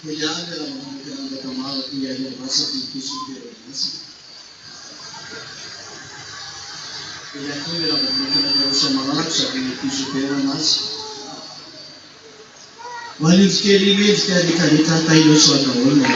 Kailangan nila mga nagkamahal at iyan yung masa pinipisutin ang masa. Kailangan ko nila mga sa marap sa pinipisutin ang masa. Walid kelimit kaya tayo sa taon na.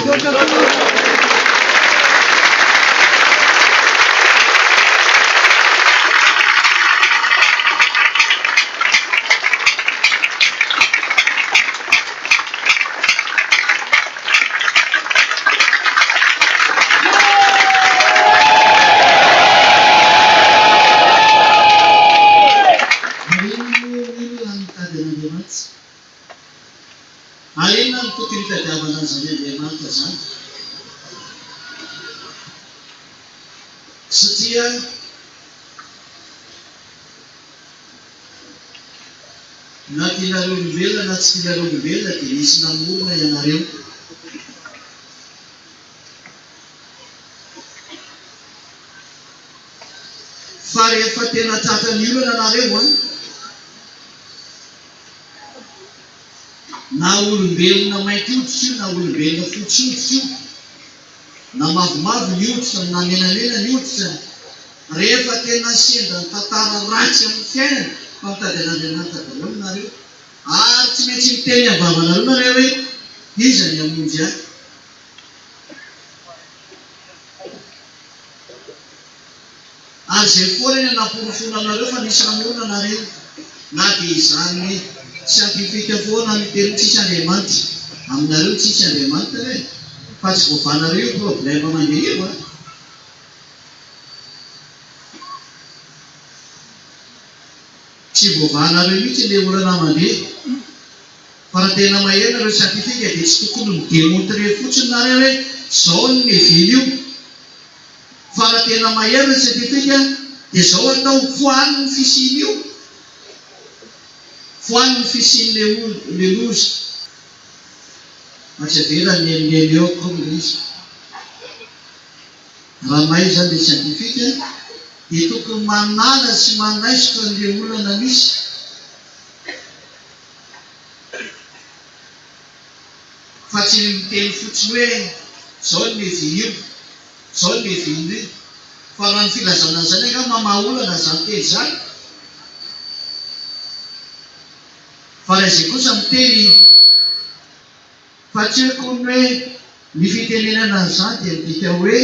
Alin ang putin kadawanan sa niya di matasan. Setia na tinarong bela na tinarong bela tinis ng muna yan na rin. Fare fatin na tatanyulo na narewan. Na olombelona mainty hoditra io, na olombelona fotsy hoditra io, na mavomavo ny hoditra, na menamena ny hoditra. Rehefa tena sendra ny tantara ratsy amin'ny fiainana, famitady an'Andriamanitra daholo nareo. Ary tsy maintsy miteny avavanareo nareo hoe iza ny hamonjy ahy. Ary zay foana namporofona anareo fa nisy namoana nareo, na dia izany saintifika foana miteny tsisy Andriamanitra. Aminareo tsisy Andriamanitra hoe fa tsy voafanareo io problème mandeha io. Tsy voavanareo mihitsy ilay olana mandeha. Fa raha tena maheno nareo saintifika dia tsy tokony midemontre fotsiny nareo hoe zao ny vily io. Fa raha tena maheno ny saintifika dia zao atao foaniny fisiny io. Foaniny fisin'le loza. Tsy avela ny eo comme izy. Raha mahay zany le saintifika dia tokony manala sy manaisoka le olana misy. Fa tsy miteny fotsiny hoe zao ny vily io, zao ny vily io. Fa raha ny filazana zany anga mamaolana zany teny zany. Fa raha izay kosa miteny fa tsy haiko hoe ny fitenenana zany dia midika hoe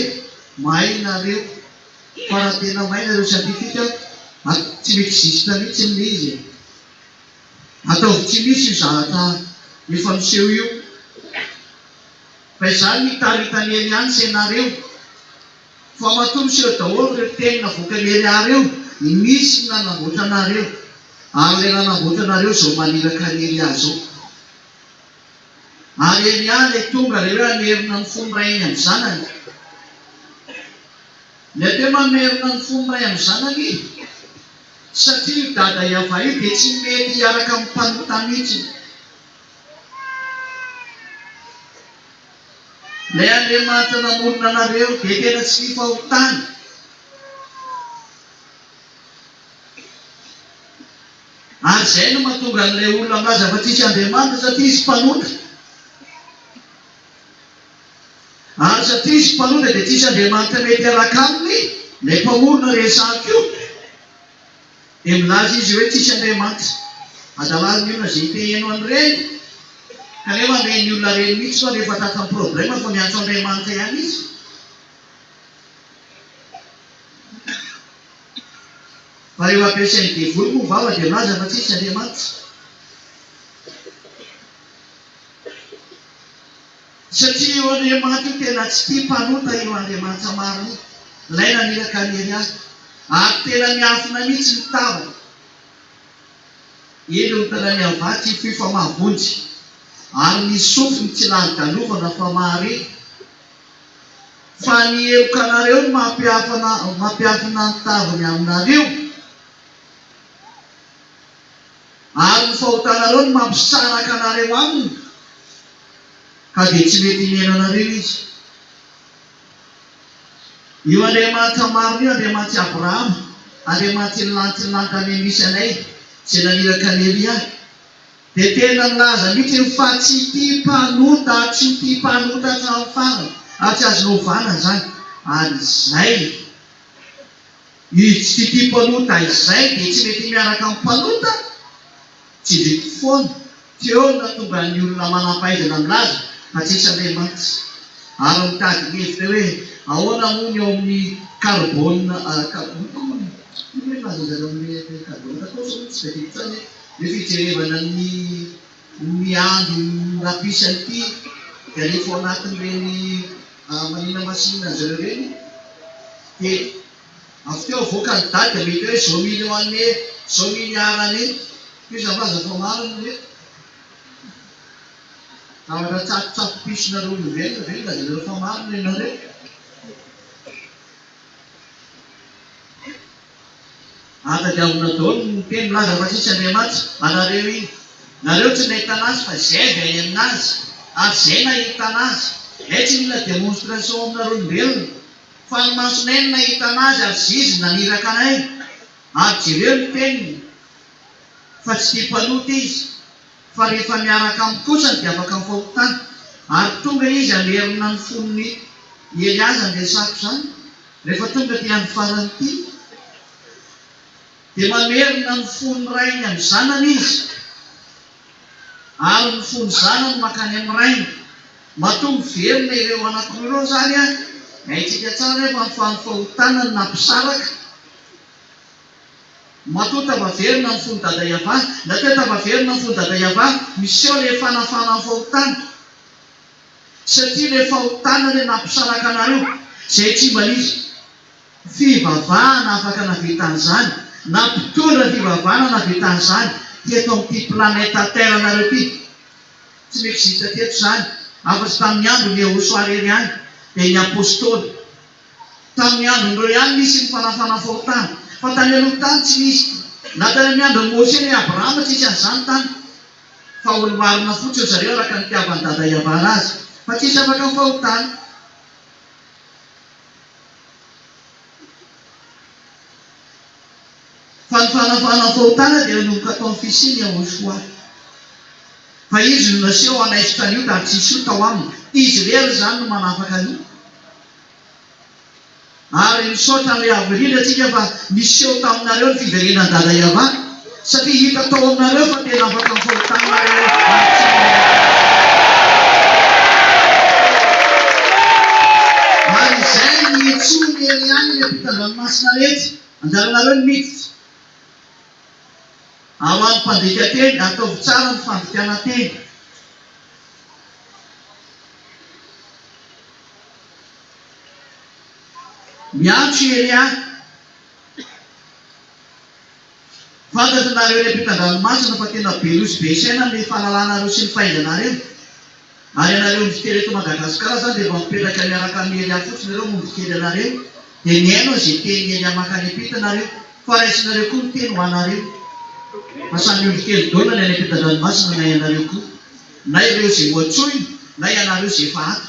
mahay nareo. Fa raha tena mahay nareo saintifika tsy miexiste mihitsy le izy. Ataovy tsy misy io zavatra efa miseho io. Fa izany mitaritaneny ihany sy ianareo. Fa matoa miseho daholo ireo teny navoaka ny Eliary eo, misy nanamboatra anareo. Ary ilay nanamboatra anareo zao maniraka ny Eliary zao. Ary Eliary ilay tonga ilay hoe hamerina ny fony ray iny amin'ny zanany. Ny ateo mamerina ny fony ray amin'ny zanany satria io dada Iava io dia tsy mety hiaraka amin'ny mpanota mihitsy. Ilay Andriamanitra namorona anareo dia tena tsy mifahotany. Ary izay no mahatonga an'ilay olona milaza fa tsisy Andriamanitra satria izy mpanota. Ary satria izy mpanota dia tsisy Andriamanitra mety hiaraka aminy, ilay mpamorona resahako io dia milaza izy hoe tsisy Andriamanitra. Adalany olona izay hiteheno an'ireny. Kanefa ny olona reny mihitsy fa rehefa tatany problème fa miantso Andriamanitra ihany izy. Fa rehefa ampiasainy devoly moa vava dia milaza fa tsisy Andriamanitra. Satria io Andriamanitra io tena tsy tia mpanota io Andriamanitra marina io. Ilay naniraka ny Eliary. Ary tena miafina mihitsy ny tavany. Elo ny tanany avaty fifamavonjy. Ary ny sofiny tsy lahan-dalovana fa mahare. Fa ny eloka anareo no mampiafina ny tavany aminareo. Ary ny fahotanareo no mampisaraka anareo aminy. Ka dia tsy mety inena anareo izy. Io Andriamanitra marina io Andriamanitra Abrahama, Andriamanitra ny lanitra ny lankany misy anay, izay naniraka ny Eliary. dia tena milaza mihitsy fa tsy tia mpanota, tsy tia mpanota hatramin'ny farany, tsy azonao vana zany. Ary izay tsy tia mpanota izay dia tsy mety miaraka amin'ny mpanota, tsy driko foana. Teo na tonga ny olona manam-pahaizana milaza fa tsisy Andriamanitra. Ary mitady hevitra hoe ahoana moa ny eo amin'ny carbone ny fijerevana ny andro rapisany ity dia rehefa ao anatin'ireny manina masinina zareo reny dia avy teo avoaka ny daty mety hoe zao mily hoan'ny zao mily arany fizavaza fa mariny hoe zavatra tsapotsapopisonareo olombelona ve lazareo fa mariny ianareo. Atadiavina daholo ny teny milaza fa tsisy Andriamanitra. Anareo iny nareo tsy nahita anazy fa zay avy any aminazy ary zay nahita anazy. Tsy mila démonstration aminareo olombelona fa ny masonay no nahita anazy ary zizy naniraka anay. Ary jereo ny teniny fa tsy tia mpanota izy fa rehefa miaraka amin'ny kosany dia afaka mifahotana. Ary tonga izy amerina ny fonony Eliaza resako zany. Rehefa tonga ty andro farany ity dia mamerina ny fon'ny rainy amin'ny zanany izy, ary ny fon'ny zanany makany amin'ny rainy. Mahatonga verina ireo anankiroa ireo zany a. Haitsika tsara rehefa ny fahotana no nampisaraka. Matoa tavaverina ny fon'ny dada Iava, na teo tavaverina ny fon'ny dada Iava, misy eo ilay fanafana ny fahotana. Satria ilay fahotana ilay nampisaraka anareo, izay tsy mba nisy fivavahana afaka navitan'izany, na mpitondra fivavahana navitan'izany teto amin'ity planeta Terre anareo ity. Tsy mexista teto zany. Afa-tsy tamin'ny andro ny Erosoarely ihany dia ny apôstôly. Tamin'ny androndreo ihany misy ny fanafana fahotana. Fa tany aloha tany tsy misy. Na tany amin'ny andro Mose ny Abrahama tsisy an'izany tany. Fa olo-marina fotsiny zareo araka ny tiavany dada Iava azy. Fa tsisy afaka fahotana. Fa ny fanafana fahotana dia nomboka tao amin'ny fisiny Yahosoa. Fa izy no naseho anaisitra an'io da tsisy io tao aminy. Izy rery zany no manafaka an'io. Ary misaotra an'ilay avo indrindra atsika fa miseho taminareo ny fiverenan'ny dada Iava, satria hita tao aminareo fa tena afaka mifahotana nareo. Ary izay ny etsony Eliany ilay mpitan-dranomasina rehetra. Anjaranareo ny miditra. Ao amin'ny mpandika teny, ataovy tsara ny fandikana teny. Miantso Elia. Fantatrareo ilay mpitan-dranomasina fa tena be rozy be saina amin'ny fahalalànareo sy ny fahaizanareo. Ary ianareo mivokely eto Madagasikara zany dia mampipetraka miaraka amin'ny Elia fotsiny ireo mivokely anareo. Dia miaino izay teny Elia makany ampitanareo. Fa raisinareo koa ny teny ho anareo. Fa samy mivokely daola ny any mpitan-dranomasina na ianareo koa. Na ireo izay moatsoiny na ianareo izay efa ato.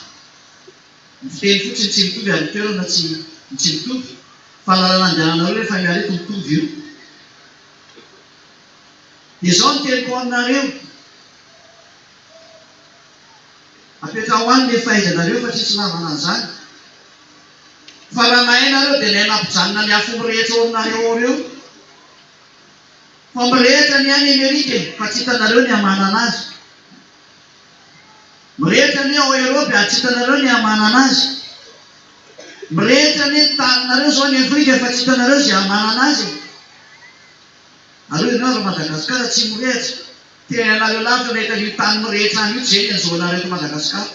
Miteny fotsiny tsy mitovy amin'ny toerana tsy mitovy. Fa lalànandehanareo rehefa miarety mitovy io. Dia izao ny teniko aminareo. Apetra ho any ilay fahaizanareo fa tsisy lavana an'izany. Fa raha nahay nareo dia nahay nampijanona ny afo mirehetra ao aminareo ao ireo. Fa mirehitra ny any Amerika fa tsy hitanareo ny hamana anazy. Mirehitra ny ao Eropa tsy hitanareo ny hamana anazy. Mirehitra ny taninareo zao ny Afrika fa tsy hitanareo izay hamana anazy. Areo ianareo Madagasikara tsy mirehitra. Tena anareo lavitra nahita io tany mirehitra any io tsy zay ny an'izao anareo eto Madagasikara.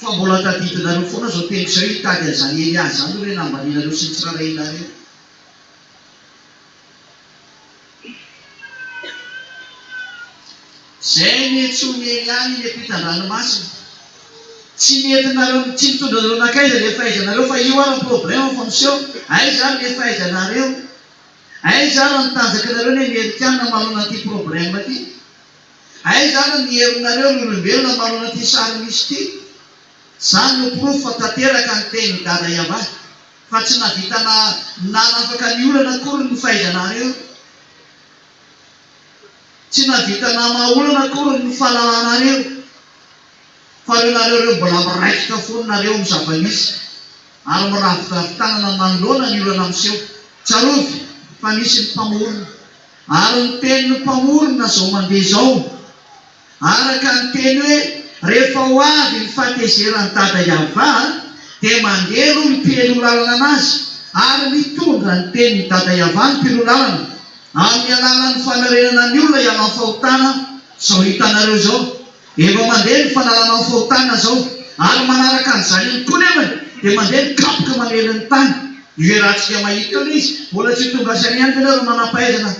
Fa mbola tadidinareo foana zao teniko zao hitady an'izany Elia zany hoe nambaninareo sy ny tsirarainareo. Zay ny etsony Eliany ilay mpitan-dranomasina. Tsy nentinareo, tsy mitondranareo nakaiza ilay fahaizanareo fa io ary ny problème fa miseho. Ay zany ilay fahaizanareo. Ay zany ny tanjakanareo ny Amerikana manana ity problème ity. Ay zany ny herinareo ny olombelona manana ity sary misy ity. Zany no proof fa tanteraka ny teny dada Iava. fa tsy navitana nanafaka ny olana akory ny fahaizanareo, tsy navitana maolana akory ny fahalalànareo, fa reo nareo reo mbola miraikitra foana nareo amin'ny zava-misy ary miravidravitanana manoloana ny olana miseho. Tsarovy fa misy ny mpamorona ary ny tenin'ny mpamorona zao mandeha zao araka ny teny hoe rehefa ho avy ny fahatezeran'ny dada Iava dia mandeha aloha ny mpihelo lalana anazy ary mitondra ny tenin'ny dada Iava ny mpihelo lalana amin'ny alalan'ny fanarenana ny olona hiala fahotana. Zao hitanareo zao efa mandeha ny fanalana ny fahotana zao ary manaraka an'izany ihany koa nefany dia mandeha ny kapoka manelo ny tany. Irahantsika mahita eo izy mbola tsy tonga sany ihany ka nareo manam-pahaizana,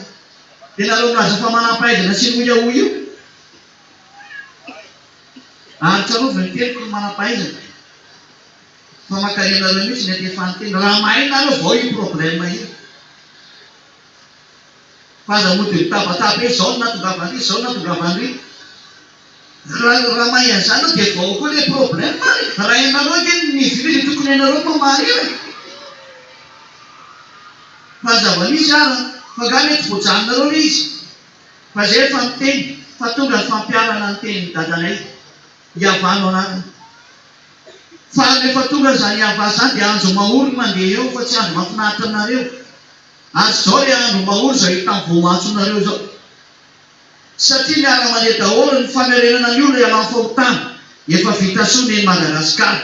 dia nareo milaza fa manam-pahaizana sy hoy io ary tsarovy ny teliko ny manam-pahaizana fa makarenareo mihitsy ny atefa ny teny raha mahay nareo vao io problème io. Fa aza mody mitabataba hoe zao natongavany ry, zao natongavany ry. Raha mahay an'izany dia vao koa le problème raha ianareo ke niviry tokony ianareo mamary io e. Fa zava-misy ara fa ga mety voajanonareo le izy fa zay efa miteny fa tonga ny fampiarana ny tenin'ny dadanay Iavano anatiny. Fa rehefa tonga zany Iava zany dia andro mahory mandeha eo fa tsy andro mahafinaritra anareo. Ary zao le andro mahory zao hita voamatsonareo zao satria miara-mane daholo ny famerenana ny olona hiala fahotana efa vita soa ny Madagasikara.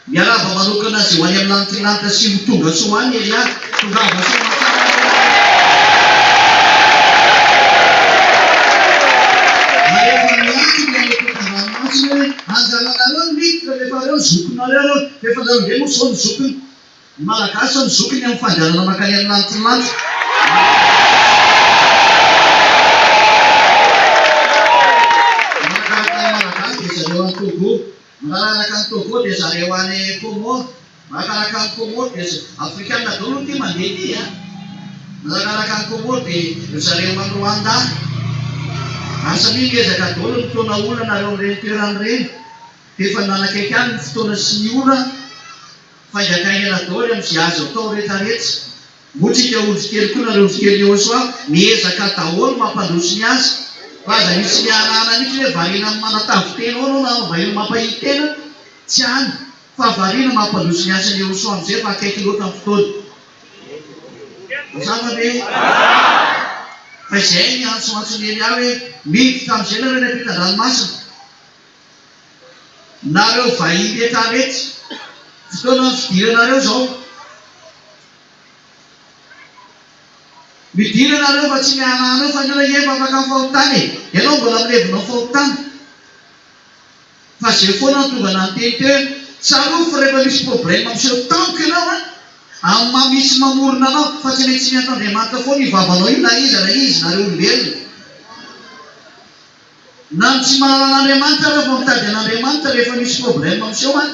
Miaraba manokana azy ho any amin'ny lantilanitra sy ho tonga soa any Eliady tongava soa matsara. Rehefa miantony ranomasina hoe anjaranareo miditra rehefa reo zokonareo rehefa nareo ndre moa zao ny zokony ny malagasy ny zokony amin'ny fandehanana makany amin'ny lantilanitra. Makaraka ny Togo dia zareo any Comore, makaraka ny Comore dia Afrikana daholo ty mandeha ty a. Makaraka ny Comore dia zareo any Rwanda. Asa mingezaka daholo ny fotoana olana nareo reny toerany reny dia efa nanakaiky any ny fotoana sy ny ora fainjakaingana daholo amin'izay azo atao rehetrarehetra. Motsika ondry kely koa nareo ondry kely eo soa miezaka daholo mampandroso ny azy. Fa aza misy miarana mihitsy hoe variana amin'ny manatavy-tena ao na vahiny mampahity tena tsy any fa variana mampandroso ny asany eo soa amin'izay fa akaiky loatra amin'ny fotoana. Mazava ve? Fa izay ny antsoantsony eny aho hoe miditra amin'izay nareo ny ampitan-dranomasina. Nareo vahiny rehetrarehetra fotoana ny fidiranareo zao. Midira nareo fa tsy mihananareo fa nena efa afaka amin'ny fahotana e. Ianao mbola milevina fahotana. Fa zay foana ny tonga nanteny teo tsarovy rehefa misy problème amin'izao tampoka ianao amin'ny mamisy mamorona anao fa tsy maintsy miantandriamanitra foana ivavanao io na izy nareo olombelona. Na tsy manana an'Andriamanitra rehefa mitady an'Andriamanitra rehefa misy problème amin'izao any.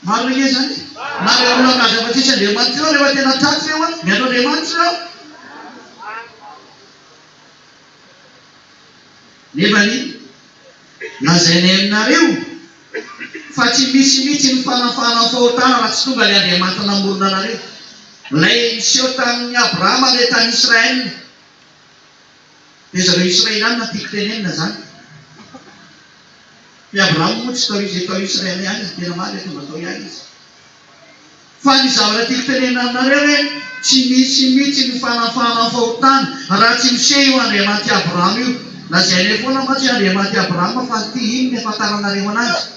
Maro le zany na le olona kaza fa tsisy Andriamanitra eo rehefa tena tratsy eo miantso Andriamanitra eo. Nefa ny lazainay aminareo fa tsy misy mihitsy ny fanafahana fahotana raha tsy tonga le Andriamanitra namorona anareo. Lay miseho tamin'ny Abrahama le tany Israel dia zareo Israely any natiako tenenina zany. Ny Abrahama moa tsy tao izy tao Israely ihany izy tena maly tonga tao ihany izy. Fa ny zavatra tiako tenenina aminareo hoe tsy misy mihitsy ny fanafahana fahotana raha tsy miseho io Andriamanitra Abrahama io. Lazainay foana ma tsy Andriamanitra Abrahama fa ty iny ny ahafantaranareo anazy.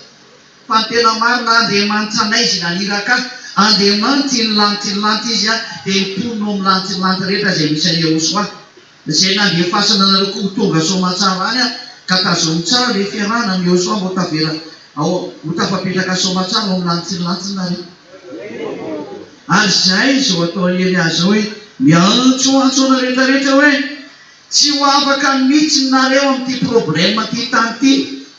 Fa ny tena marina Andriamanitra anay izy naniraka Andriamanitra ny lantilanty izy dia miponino amin'ny lantilanty rehetra izay misy any Ierosoa. Izay nandefasana nareo koa ho tonga soamantsara any ka tazomy tsara le fiarahana ny Ierosoa mbo tavela ho tafapetraka soamantsara ao amin'ny lantilanty nareo. Ary zay zao atao eny azy hoe miantsoantsona rehetrarehetra hoe tsy ho afaka mihitsy nareo amin'ity problème ty tany ty.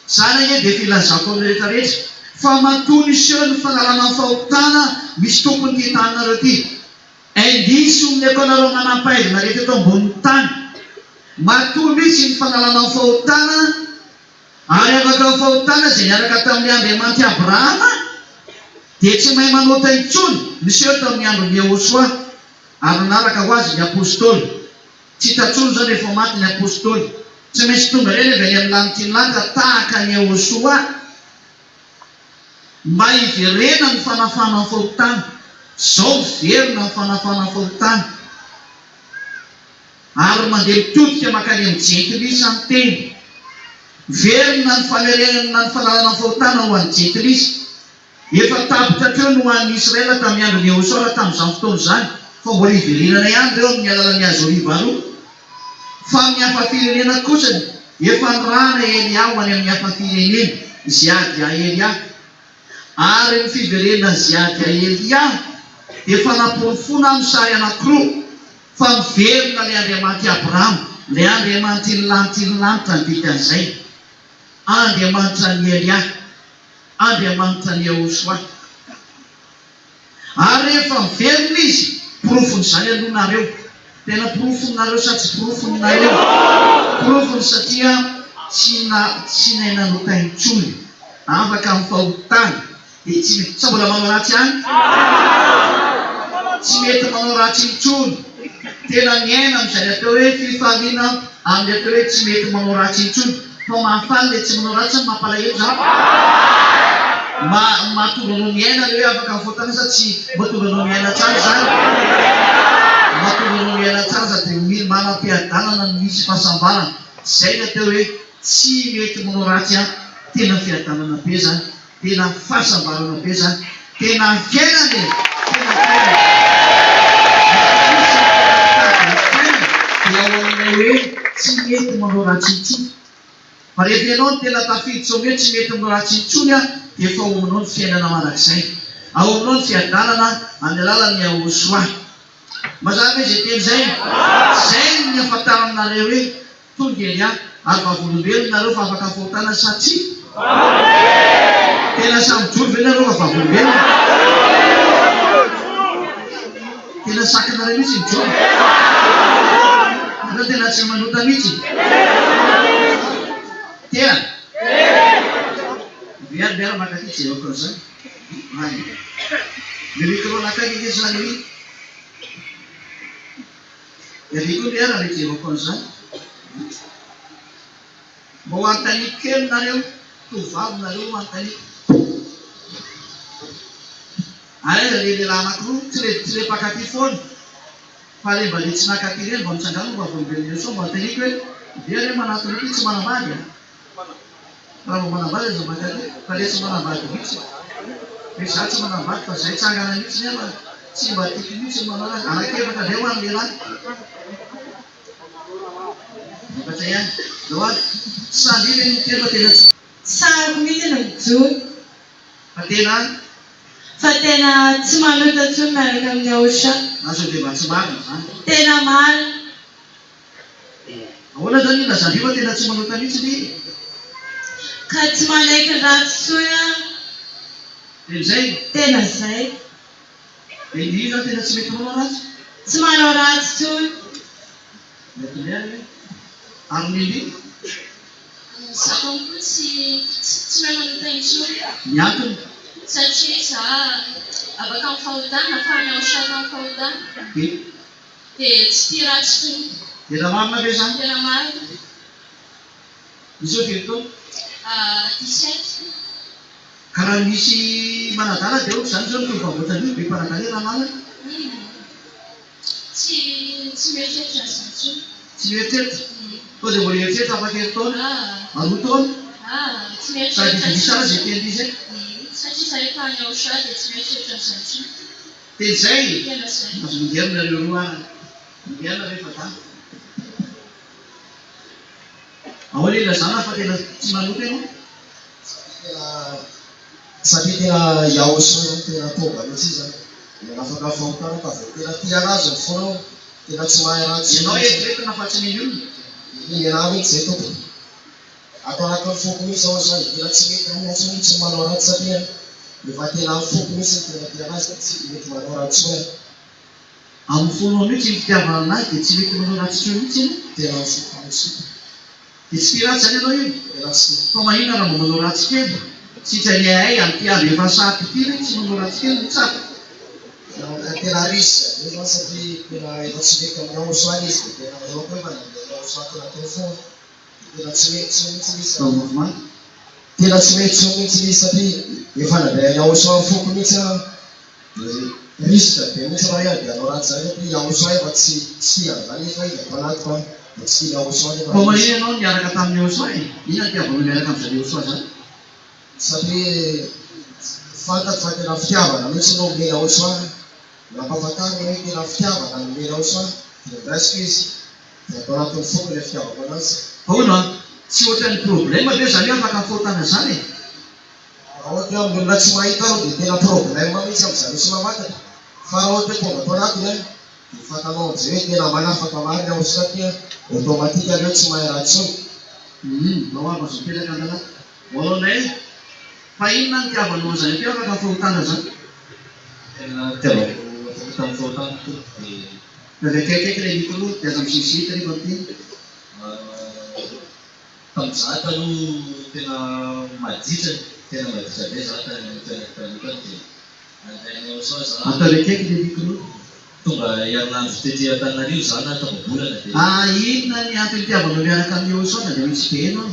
Zany e dia filazako amin'ny rehetrarehetra fa matoa niseho ny fanalana fahotana misy tokony ty taninareo ty. Indisy ominy ako nareo manam-pahaizana rehetra eto ambonin'ny tany. Matoa mihitsy ny fanalana fahotana ary afaka fahotana izay niaraka tamin'ny Andriamanitra Abrahama dia tsy mahay manota intsony miseho tamin'ny andron'ny Yehosoa ary nanaraka ho azy ny apôstôly. Tsy tatsony zany rehefa maty ny apôstôly, tsy maintsy tonga reny avy any amin'ny lanitry ny lanitra tahaka ny Yehosoa mba hiverena ny fanafana ny fahotany. Zao verina ny fanafana ny fahotany ary mandeha mitodika makany amin'ny jentilisa ny teny. Verina ny famerenana ny fahalalana ny fahotana ho an'ny jentilisa. Efa tapitra teo no an'ny Israela tamin'ny andron'ny Yehosoa raha tamin'izany fotoana izany, fa mbola hiverenana ihany reo amin'ny alalan'ny azo oliva roa. Fa amin'ny hafa firenena kosany efa nirahana Elia ho any amin'ny hafa firenena ziady Elia, ary ny fiverenana ziady Elia efa naporofona amin'ny sary anankiroa fa miverina ilay Andriamanitra Abrahama, ilay Andriamanitra ny lanitra ny dikan'izay, Andriamanitra ny Elia, Andriamanitra ny Yehosoa. Ary rehefa miverina izy, porofony izany alohanareo. Tena porofoninareo sa tsy porofoninareo? Porofony satria tsy nahay nanota intsony, afaka amin'ny fahotany. Dia tsy mbola manao ratsy ihany? Tsy mety manao ratsy intsony. Tena miaina amin'izay atao hoe fifaliana amin'ny atao hoe tsy mety manao ratsy intsony. Fa mahafaly ilay tsy manao ratsy mampalahelo zany. Mahatonga anao miaina ilay hoe afaka amin'ny fahotany sa tsy mahatonga anao miaina tsara zany? Mahatonga anao miaina tsara dia manam-piadanana no misy fahasambarana. Izay no atao hoe tsy mety manao ratsy ihany. Tena fiadanana be zany, tena fahasambarana be zany, tena fiainana dia ao aminay hoe tsy mety manao ratsy intsony. Fa rehefa ianao no tena tafiditra sao hoe tsy mety manao ratsy intsony dia efa ao aminao ny fiainana manak'izay, ao aminao ny fiadanana amin'ny alalan'ny Yehosoa. Mazava hoe izay teny izay, izay ny ahafantaranareo hoe tonga Elia ary vavolombelona nareo fa afaka fahotana sa tsy? Tena samy jory ve nareo fa vavolombelona? Tena sakinareo mihitsy ny jory. Nareo tena tsy manota mihitsy. Tena? Biar makaty jewako izany. Ny micro nakaiky izy zany. Ery koa biara ny jewako izany. Mba ho antaniko kely nareo, tovavy nareo ho antaniko. Ary le lehilahy anankiroa tsy le mpakaty foana, fa le mba le tsy nakaty ireny mba mitsangana mba volombelona so mba antaniko hoe biara manatona ity tsy manambady. Raha mba manambady aza makaty, fa le tsy manambady mihitsy. Hoe za tsy manambady fa zay tsangana mihitsy nefa tsy mba tiako mihitsy manao anakefatra indray ho an'ny lehilahy. Bata ihany, zao aby, sady iny ny tena tena tsy. Sariko mihitsy no mijoro. Fa tena any? Fa tena tsy manota intsony miaraka amin'ny Yehosoa. Azo dia mba tsy marina zany. Tena marina. Ahoana zany ina zany fa tena tsy manota mihitsy ny Ka tsy manaiky ratsy tsoina. dia zay. Tena zay. Dia ny zany tena tsy mety manao ratsy. Tsy manao ratsy tsoina. Mety miary ary nindry Zaho koa tsy mahay manota intsony. ny antony Satria za afaka amin'ny fahotana fa ny Yehosoa amin'ny fahotana dia tsy tia ratsy tsoina. tena marina ve zany? Tena marina. Izao firy taona? 17. Karaha misy manadala dia ohatry zany zao no tovavoatany be mpanakale raha nalana. Tsy mieritreritra zany tsoina. Tsy mieritreritra. Fa dia mbola eritreritra afaka hery taona, aroa taona. Tsy Sady mieritreritra visara tsoina. zay teny izay. Satria za efa ny Yehosoa dia tsy mieritreritra zany tsoina. Teny zay. Tena zay. Azo mingerina reo roa mingerina rehefa tany. Ahoana ilazana fa tena tsy manota ianao? Satria tena Yehosoa zany tena tonga mihitsy izy zany. Dia afaka fahotana fa vao tena tia anazy ny fonao, tena tsy mahay ratsy. Ianao eritreretina fa tsy niniona. Ny anahy mihitsy zay tompony. Atao anatin'ny foko mihitsy ao zany, tena tsy mety amin'azy mihitsy manao ratsy satria efa tena amin'ny foko mihitsy tena tia anazy tsy mety manao ratsy tsoina. Amin'ny fonao mihitsy ny fitiavana anazy dia tsy mety manao ratsy tsoina mihitsy ianao. Tena amin'ny foko mihitsy. Dia tsy tia ratsy zany ianao io. Tena tsy Fa mahina raha mba manao ratsy kely. Sitranay amin'ny mpiavy efa saty ity hoe tsy manoratsy kely ny tsapa. Tena risy io zany satria tena efa tsy mety amin'ny aosoany izy dia tena eo koa efa nandeha aosoany tena teo foana. Tena tsy mety tsy mihitsy izy. Tena tsy mety tsy mihitsy izy satria efa nandeha ny aosoany foko mihitsy a. Risika be mihitsy raha ihany dia anao ratsy zany satria aosoany efa tsy tian'izany efa izy atao anaty fa dia tsy tiany aosoany efa. Fa manino ianao niaraka tamin'ny aosoany? Inona tiavanao miaraka amin'izany aosoany zany? Satria fantako fa tena fitiavana mihitsy no mena aosoany. Nampahafantarina hoe tena fitiavana no mena aosoany dia presque izy dia atao anatin'ny foko ilay fitiavako anazy. Ahoana? Tsy ohatran'ny problème ve zany hoe afaka mifaotana zany e? Ohatra hoe amin'ny olona tsy mahita aloha dia tena problème mihitsy amin'izany sy mamatatra. Fa raha ohatra hoe tonga atao anatiny a dia fantanao amin'izay hoe tena manafaka marina aho satria automatique aloha tsy mahay raha intsony. Mba ho azo petraka andala. Hoanay fa inona ny tiavanao zany hoe afaka mifaotana zany? Tena tiavako afaka mifaotana dia Akaiky ilay micro dia aza misisita rehefa miteny. tamin'ny zata aloha tena maditra be zata tena tanokany dia andrainy aosoa za Atao akaiky ilay micro. tonga herinandro tetỳ Antananarivo za na tababolana dia Inona ny antony tiavanao miaraka amin'ny aosoana dia misy be enao?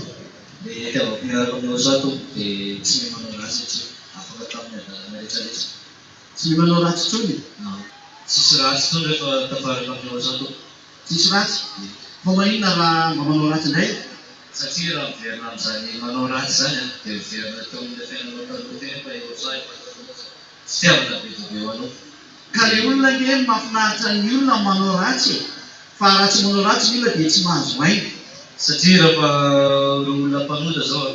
dia tiavako miaraka amin'ny aosoa tompo dia tsy manao ratsy satria afaka tamin'ny adalana rehetrarehetra. Tsy manao ratsy intsony. Tsisy ratsy intsony rehefa tafaraka amin'ny aosoa tompo. Tsisy ratsy. Fa maninona raha mba manao ratsy indray? Satria raha miverina amin'izany manao ratsy zany a dia miverina teo amin'ilay fiainanao taloha teny fa aosoa efa tsy tiavana be dia be ho anao. Ka ilay olona nge mahafinaritra ny olona manao ratsy fa raha tsy manao ratsy ny olona dia tsy mahazo aina. Satria rehefa ireo olona mpanota zao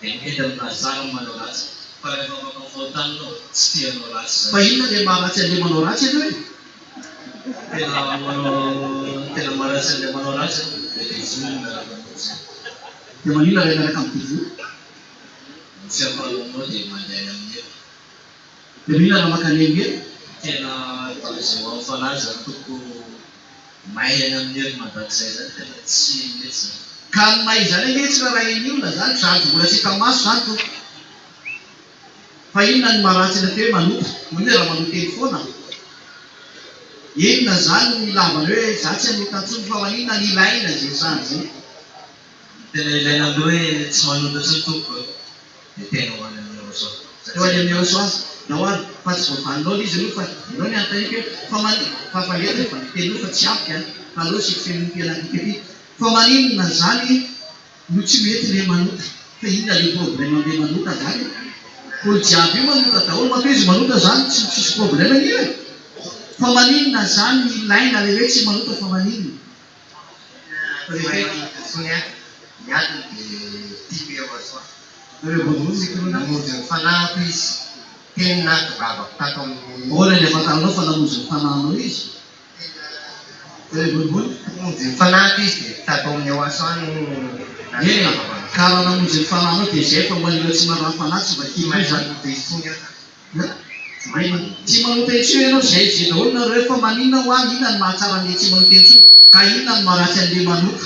dia mety aminazy zany manao ratsy fa rehefa afaka mifaotananao tsy tianao ratsy Fa zany. inona dia maharatsy an'ilay manao ratsy ianao e? tena maharatsy an'ilay manao ratsy dia volony miaraka amin'azy. Dia maninona ray miaraka amin'ny divoly? Ny fihavananao dia mandeha amin'ny helo. Dia maninona raha makany amin'ny helo? Tena izay ho amin'ny fanahy zany toko mahay any amin'ny helo mandrakizay zany tena tsy mety zany. Ka ny mahay izany ange tsy raha iny olona zany zany mbola tsy hita maso zany to. Fa inona ny maharatsy na teo manota? Maninona raha manota eny foana? Inona zany ny lavany hoe za tsy hanota intsony fa maninona ny ilaina izay zany zay? Tena ilaina aloha hoe tsy manota intsony tompo dia tena ho any amin'ny aosoa. Teo any amin'ny aosoa nahoany fa tsy voavaninao izy aloha fa ianao ny antanika hoe fa falety fa niteny fa tsy ampy fa aleo sy fianakikety. Fa maninona zany no tsy mety ilay manota? Fa inona ilay problème amin'ilay manota zany? Olo jiaby io manota daholo matoa izy manota zany tsy tsisy problème io e. Fa maninona zany ny ilaina ilay hoe tsy manota fa maninona? Ireo boribory micro Namonjy ny fanahiko izy. Tena tongavako tato amin'ny Ohatra ny afantaranao fa namonjy ny fanahinao izy. Ireo boribory. namonjy ny fanahiko izy dia tato amin'ny aosoany Ka raha namonjy ny fanahinao dia izay fa manilo tsy manao fanahy tsy mba tia mahay zany. manota intsony aho. Tsy manota intsony ianao izay daholo nareo fa maninona ho any inona ny mahatsara an'ilay tsy manota intsony ka inona ny maharatsy an'ilay manota?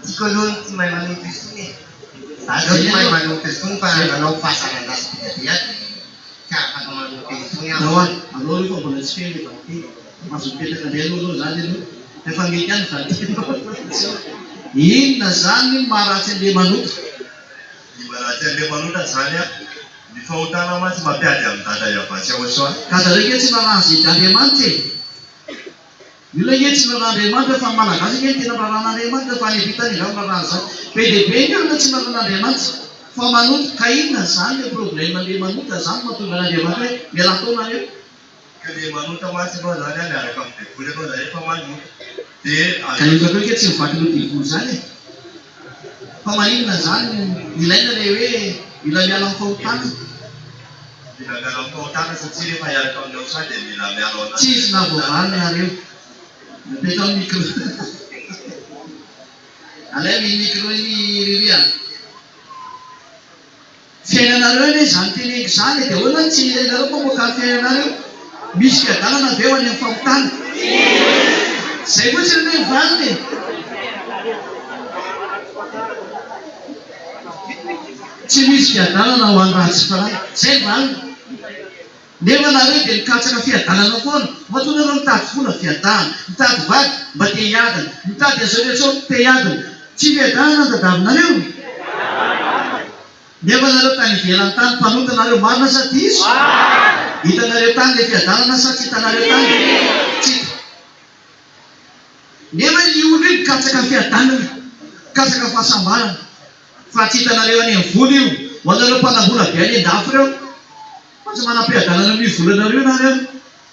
Tiako aloha tsy mahay manota intsony e. Azo tsy mahay manota intsony fa nanao fahasaran-dasy dia ka afaka manota intsony aho. Nahoany anao io fa mbola tsy feno efa ty mazo mipetraka indray aloha zany ianao rehefa mety ihany zany tianao. Inona zany ny maharatsy an'ilay manota? Ny maharatsy an'ilay manota zany a ny fahotana matsy mampiady amin'ny dada iavatsy aosoa. Ka zareo nge tsy naraha zay Andriamanitra e. Io nge tsy naraha Andriamanitra fa ny malagasy nge tena raran'Andriamanitra fa ny vitany izao naraha zany. Be dia be ny olona tsy naran'Andriamanitra fa manota ka inona zany le problème an'ilay manota zany mahatonga an'Andriamanitra hoe miala taona eo. Ka ilay manota matsy anao zany a miaraka amin'ny devoly anao zany efa manota. Dia Ka io nge tsy mivaky lo divoly zany e. Fa maninona zany ilaina ilay hoe mila miala amin'ny fahotana? mila miala amin'ny fahotana satria rehefa hiaraka amin'ny aosoa dia mila miala ao anaty. Tsisy navoavany nareo. Mipetra amin'ny micro. Alay ny micro iny riria. Fiainanareo anie zany teneniko zany dia ahoana tsy ilainareo mamoaka fiainanareo? Misy fiadanana ve ho any amin'ny fahotana? Zay koa tsy ny vaniny e. tsy misy fiadanana ho an'ny ratsy faray. Zay valina. Nefa nareo dia mikatsaka fiadanana foana. Mahatonga nareo mitady vola fiadana, mitady vady mba te hiadana, mitady azo rehetra te hiadana. Tsy fiadanana dadavinareo. Nefa nareo tany ivelany tany mpanota nareo marina sa diso? Hitanareo tany le fiadanana sa tsy hitanareo tany? Tsy hita. Nefa io io mikatsaka fiadanana, mikatsaka fahasambarana. Fa tsy hitanareo any amin'ny vola io. Ho anareo mpanambola be any an-dafo reo. Fa tsy manam-piadanana amin'ny volanareo nareo.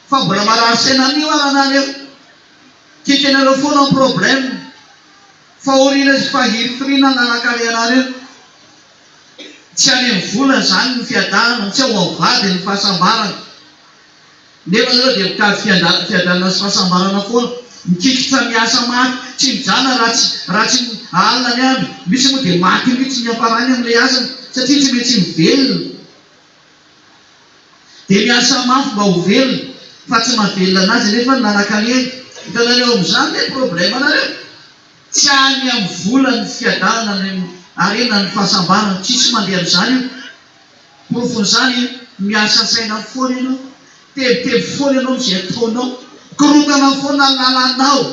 Fa mbola marary saina an'io ara nareo. Kikanareo foana ny problème. Fahoriana sy fahirifirina nanakary anareo. Tsy any amin'ny vola zany ny fiadanana, tsy ao amin'ny vady ny fahasambarana. Nefa nareo dia mitady fiadanana sy fahasambarana foana. Mikikitra miasa maty, tsy mijana raha tsy alina ny andro. Misy moa dia maty mihitsy ny amparany amin'ilay asany satria tsy maintsy mivelona. Dia miasa mafy mba ho velona, fa tsy mahavelona anazy nefa ny nanakaliany. Hitanareo amin'izany le problème nareo. Tsy any amin'ny vola ny fiadanana ny arena ny fahasambarana, tsisy mandeha amin'izany io. Porofon'izany miasa saina foana ianao, tebotebo foana ianao izay ataonao, korotana foana ny lalanao,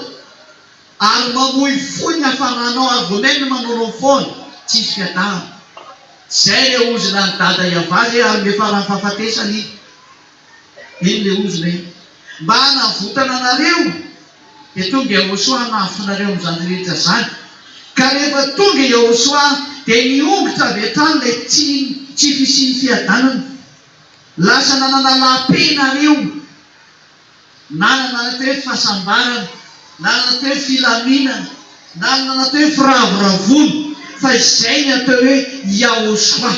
ary mamoy foana ny hafaranao ary voamena manao foana, tsisy fiadanana. Zay le ozona ny dada iavazy ary miefarany fahafatesany. Iny le ozona iny. Mba hanavotana anareo dia tonga Yehosoa hanafitrareo amin'izany rehetra zany. Ka rehefa tonga Yehosoa dia niongotra avy hatrany le tsy fisiany fiadanana. Lasa nanana lapenareo. Nanana teo fahasambarana, nanana teo filaminana, nanana teo firavoravona. Fa izay ny atao hoe Yehosoa.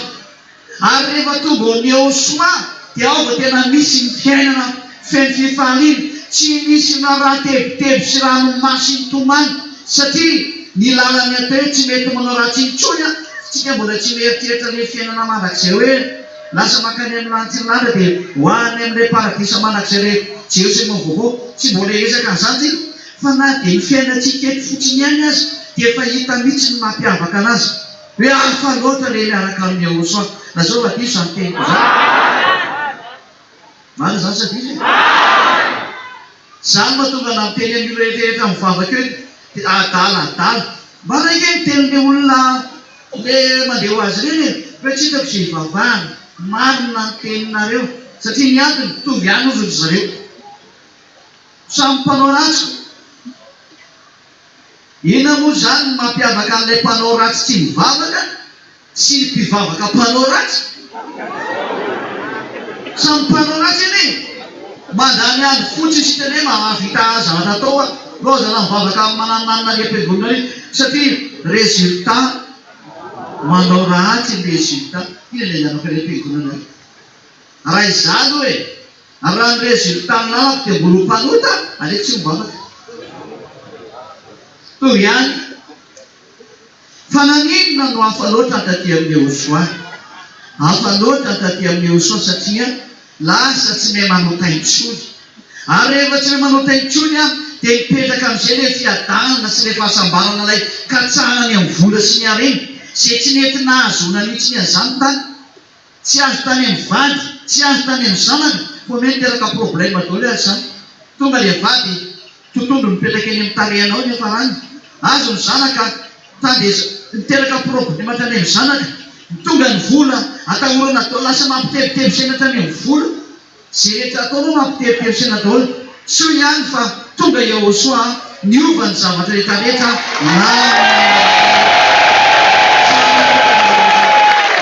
Ary rehefa tonga ho ny Yehosoa dia ao vao tena misy ny fiainana feno fifaliana. Tsy misy na raha tebotebo sy ranomasy tomany. Satria ny lalany atao hoe tsy mety manao raha tsy intsony. Tsika mbola tsy mieritreritra le fiainana mandrakizay hoe lasa makany amin'ny lanitra lara dia hoany amin'ilay paradisa mandrakizay le Jerusalema vaovao. Tsy mbola ezaka an'izany. Fa na dia ny fiainantsika eto fotsiny ihany azy dia efa hita mihitsy ny mampiavaka anazy hoe hafa loatra le miaraka amin'ny Yehosoa. Lazao va diso izany teniko izany? Marina izany sa diso? Izany mahatonga namiteny amin'ny rehetrarehetra mivavaka eo adala. Maraika ny tenin'ilay olona le mandeha ho azy ireny hoe tsy hitako izay hivavahana. Marina ny teninareo satria ny antony mitovy ihany ozy ry zareo. Samy mpanao ratsy. Inona moa zany mampiavaka an'ilay mpanao ratsy tsy mivavaka sy ny mpivavaka mpanao ratsy? Samy mpanao ratsy iny. Mandany andro fotsiny sy teny mahavita zavatra atao loza na mivavaka manananana le am-piangonana satria résultat manao ratsy ny résultat. Ina le anjanaka le am-piangonana. Raha izany hoe raha ny résultat nalako dia mbola mpanota aleko tsy mivavaka. Toy ihany. Fa naninona no hafa loatra taty amin'ny Yehosoa? Hafa loatra taty amin'ny Yehosoa satria lasa tsy mahay manota intsony. Ary rehefa tsy mahay manota intsony dia mipetraka amin'izay le fiadanana sy le fahasambarana ilay katsahany amin'ny vola sy ny harena. Izay tsy nety nahazona mihitsy ny an'izany tany. Tsy azo tany amin'ny vady, tsy azo tany amin'ny zanaka. Fa mety teraka problème daholo azy zany. Tonga le vady tontolo mipetraka eny amin'ny tarehanao ny hafarany. Azo ny zanaka tandeza miteraka problème tany amin'ny zanaka. Tonga ny vola atahorana atao lasa mampitebiteby saina tany amin'ny vola. Izay rehetra ataonao mampitebiteby saina daholo. Soa ihany fa tonga Yehosoa niova ny zavatra rehetrarehetra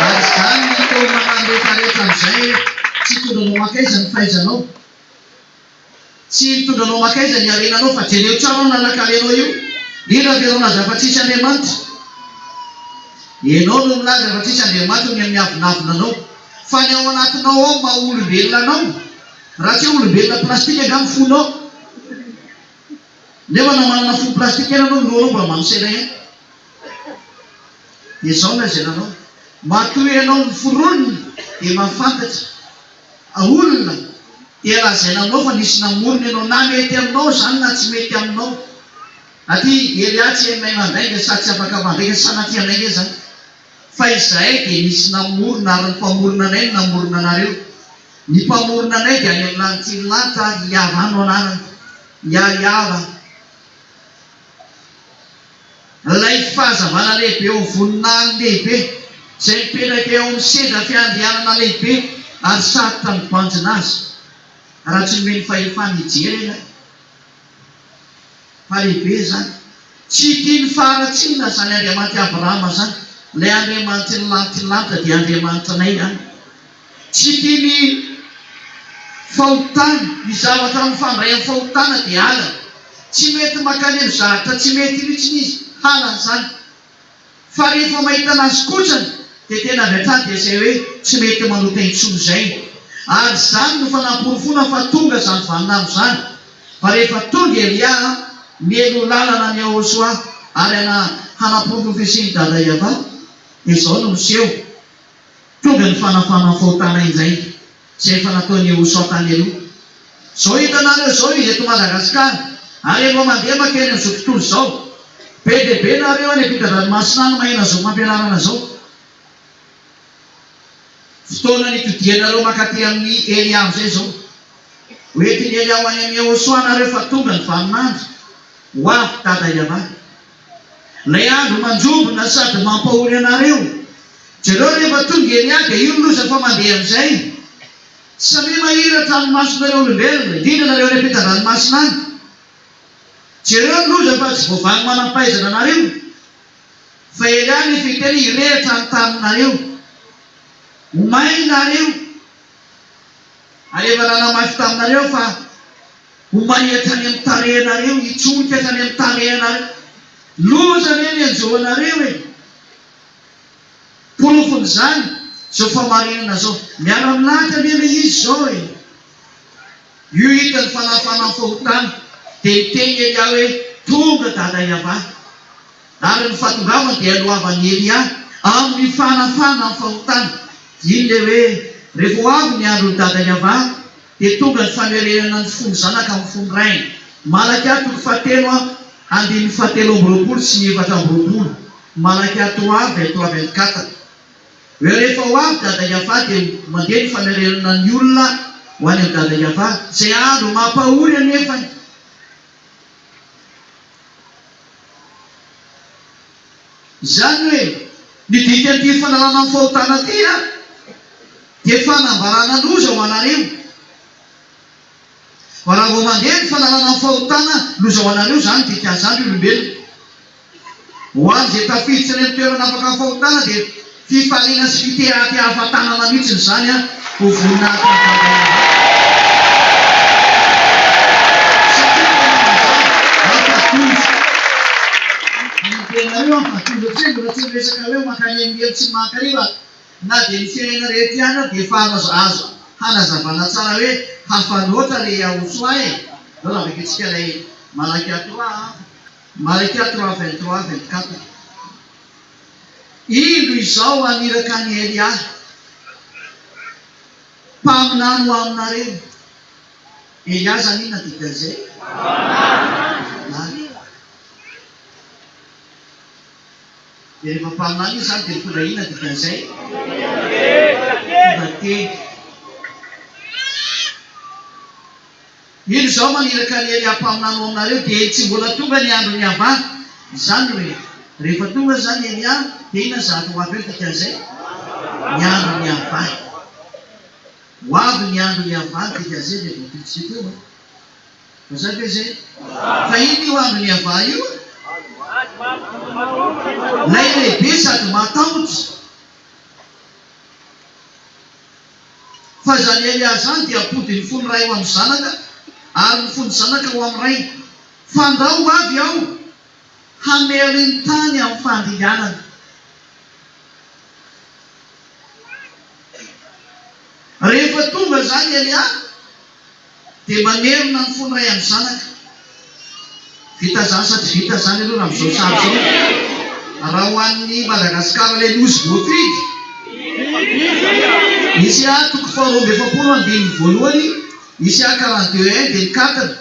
ary izany atao manano rehetrarehetra amin'izay tsy hitondranao makaiza ny fahaizanao. Tsy hitondranao makaiza ny harenanao fa jereo tsara ny lalakarenao io. Ino averao laza fa tsisy Andriamanitra? Ianao no milaza fa tsisy Andriamanitra ny amin'ny avinavina fa ny ao anatinao ao maha olombelona anao. Raha tsy olombelona plastika angamba fonao. Nefa na manana fo plastika ianao no mba mamosena ihany. Dia izao lazainanao. Matoy ianao ny foronina dia mahafantatra. Olona dia lazainanao fa nisy namorona ianao na mety aminao zany na tsy mety aminao. Aty Eliatsy mahay mandainga sady tsy afaka mandainga sanatria anainga zany. Fa izahay dia nisy namorona ary ny mpamorona anay no namorona anareo. Ny mpamorona anay dia any amin'ny lanitsy ny lanitra Iava no anarany. Iava. Ilay fahazavana lehibe ao voninahiny lehibe izay mipetraka eo amin'ny seza fiandrianana lehibe ary sarotra mibanjina azy. Raha tsy nomeny fahefana hijery ianao. Fa lehibe zany. Tsy tiany faharatsiana zany Andriamanitra Abrahama zany. Ilay Andriamanitra ny lanitra ny lanitra dia Andriamanitra anay ihany. Tsy tiany fahotana, ny zavatra mifandray amin'ny fahotana dia ala. Tsy mety makany amin'ny zavatra tsy mety mihitsy izy, halany zany. Fa rehefa mahita anazy kotsany dia tena avy hatrany dia izay hoe tsy mety manoka intsony izay. Ary zany no fanaporofona fa tonga zany vaninandro zany. Fa rehefa tonga Elia mielo lalana ny Ahosoa ary hanaporofo fisiany dada Iava, dia izao no miseho. Tonga ny fanafana fahotana izay izay efa nataony Ahosoa tany aloha. Izao hitanareo izao izy eto Madagasikara. Ary efa mandeha makeny amin'izao tontolo izao. Be dia be nareo any ampitan-dranomasina any mahena izao fampianarana izao. Fotoana nitodianareo makaty amin'ny Elia amin'izay izao. Hoentiny Elia ho any amin'ny Ahosoa nareo fa tonga ny vaninandro. Ho avy dada Iava. Ilay andro manjobona sady mampahory anareo. Jereo rehefa tonga Elia dia io loza fa mandeha amin'izay. Samia mahiratra amin'ny masonareo olombelona, indrindra nareo any ampitan-dranomasina any. Jereo loza fa tsy voavany manam-pahaizana anareo. Fa Elia ny fiteny hirehitra ny taninareo. Homay nareo. Ary efa nanamafy taminareo fa homay hatrany amin'ny tarehinareo, hitsonika hatrany amin'ny tarehinareo. Loza ny anjoanareo e. Porofony zany izao famarinana izao. Miara-milahatra anie ilay izy izao e. Io hita ny fanafana fahotana. Dia miteny Elia hoe tonga dada Iava. Ary ny fahatongavany dia lohavan'ny Elia amin'ny fanafana fahotana. Iny le hoe rehefa ho avy ny andro dada Iava dia tonga ny famerenana ny fony zanaka amin'ny fony rainy. Malaky ato ny fahatelo andiny fahatelo amby roapolo sy ny efatra amby roapolo. Malaky ato avy 24. Hoe rehefa ho avy dada Iava dia mandeha ny famerenana ny olona ho any amin'ny dada Iava. Izay andro mampahory anefany. Izany hoe nidika an'ity fanalana amin'ny fahotana ity dia fanambarana loza ho anareo. Fa raha vao mandeha ny fanalana amin'ny fahotana loza ho anareo zany dika zany olombelona. Ho any izay tafiditra any amin'ny toerana afaka fahotana dia fifaliana sy fitehati-hafatanana mihitsy zany ho voninahitra. Nareo ampatoza tsy mbola tsy resaka hoe makany amin'ny tsy mankariva na dia ny fiainana rehetra ihany dia efa azo hanazavana tsara hoe hafa loatra ilay Ahosoa e. Zao raha vakintsika ilay Malaky 3:23-24. Ino izao aniraka ny Elia mpaminano aminareo. Elia zany inona dikan'izay? Dia rehefa mpaminano io zany dia mitondra inona dikan'izay? Mitondra teny. Ino izao maniraka ny Elia mpaminano aminareo dia tsy mbola tonga ny andro ny Iava. Izany hoe rehefa tonga zany Elia dia inona zany ho avy eo dikan'izay? Ny andro ny Iava. Ho avy ny andro ny Iava dikan'izay dia voapitsika eo. Mazava ve zay? Fa ino io andro ny Iava io? Lay lehibe sady matahotra. Fa zany Elia zany dia apody ny fony ray ho amin'ny zanaka ary ny fony zanaka ho amin'ny ray. Fandrao avy aho hamely ny tany amin'ny fandringanana. Rehefa tonga zany Elia dia manerina ny fony ray amin'ny zanaka. Vita zany sa tsy vita zany aloha raha amin'izao sary izao. Raha ho an'ny Madagasikara ilay nosy voafidy. Misy toko 470 voalohany, misy 42 dia 4.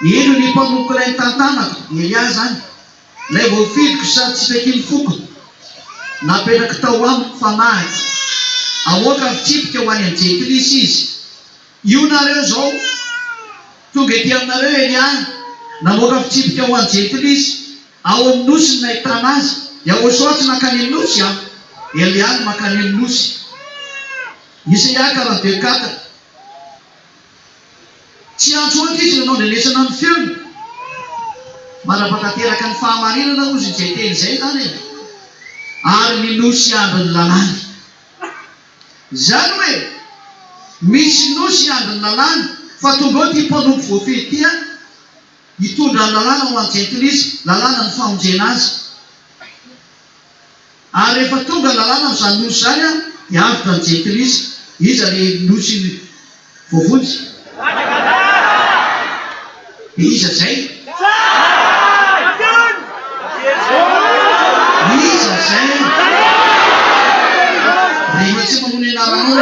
Ino ny mpanompo ilay tantanako? Elia zany. Ilay voafidiko sady tsy fekiny foko. napetraka tao amiko famahy ahoaka fitsipika ho any anjekilisy izy. Io nareo zao tonga ety aminareo Eliana namoaka fitsipika ho anjekilisy ao amin'ny nosy ny nahitana azy. Yahosoa tsy nakany amin'ny nosy a, Eliana makany amin'ny nosy. Isaia 42:4. Tsy antsoaka izy nanao ndrenesana amin'ny feony manapakateraka ny fahamarinana ozy izay teny izay zany e. Ary minosy andro ny lalàny. Zany hoe misy nosy andro ny lalàny fa tonga ao ty mpanompo voafidy ty a hitondra ny lalàna ho anjekilisy, lalàna ny famonjena azy. Ary rehefa tonga lalàna amin'izany nosy zany a dia avitra ny jekilisy. Iza le nosy voavody? Iza zay? Iza zay? Rehefa tsy mamono anaranao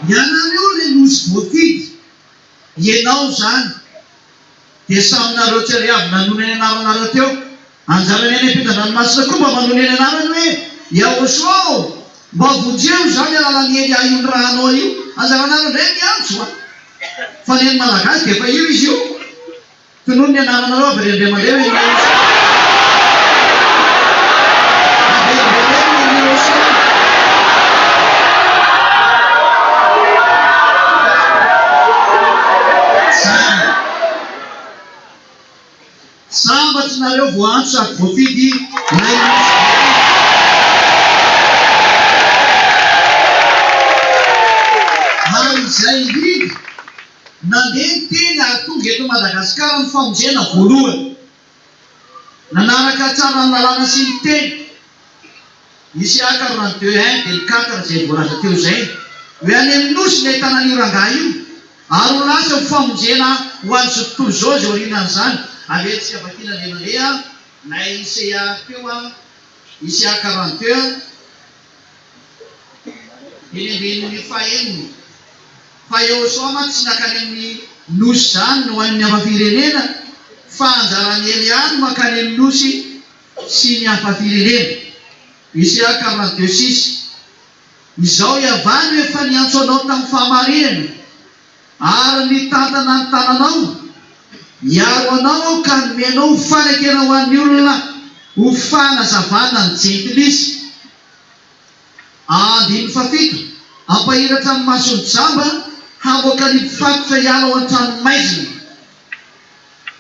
ianareo le nosy voafidy ianao zany dia saminareo tsy ary avy nanony any anaranareo teo. Anjarany any ampitan-dranomasina koa mba manony any anarany hoe Yahosoa mba vonjeo zany alalany Elia io ny rahanao io. Anjaranareo ndray miantso a fa neny malagasy dia efa io izy io tonono ny anaranareo avy rendre mandeha hoe sambatsy nareo voantso sady voafidy nay izay indrindra nandeha ny teny ary tonga eto Madagasikara ny famonjena voalohany nanaraka tsara ny lalàna sy ny teny. Isaia 42:1-4 zay voalaza teo zay hoe any amin'ny nosy ny ahitana an'io rangahy io ary ho lasa ho famonjena ho an'izao tontolo zao zay orinan'izany. Avetsika vakina le mandeha na Isaia teo a Isaia 42 eny andininy fahaeniny. Fa Yahosoa mantsy tsy nakany amin'ny nosy zany no an'ny hafa-firenena fa anjarany Eliana makany amin'ny nosy sy ny hafa-firenena. Isaia 42:6 izao iavany hoe fa niantso anao tamin'ny fahamarinana ary nitantana ny tananao iaro anao ka nomenao ho fanekena ho an'ny olona ho fanazavana ny jekilisy. 7 ampahiratra ny masony jamba hamoaka ny mpifakotra hiala ao an-trano maizina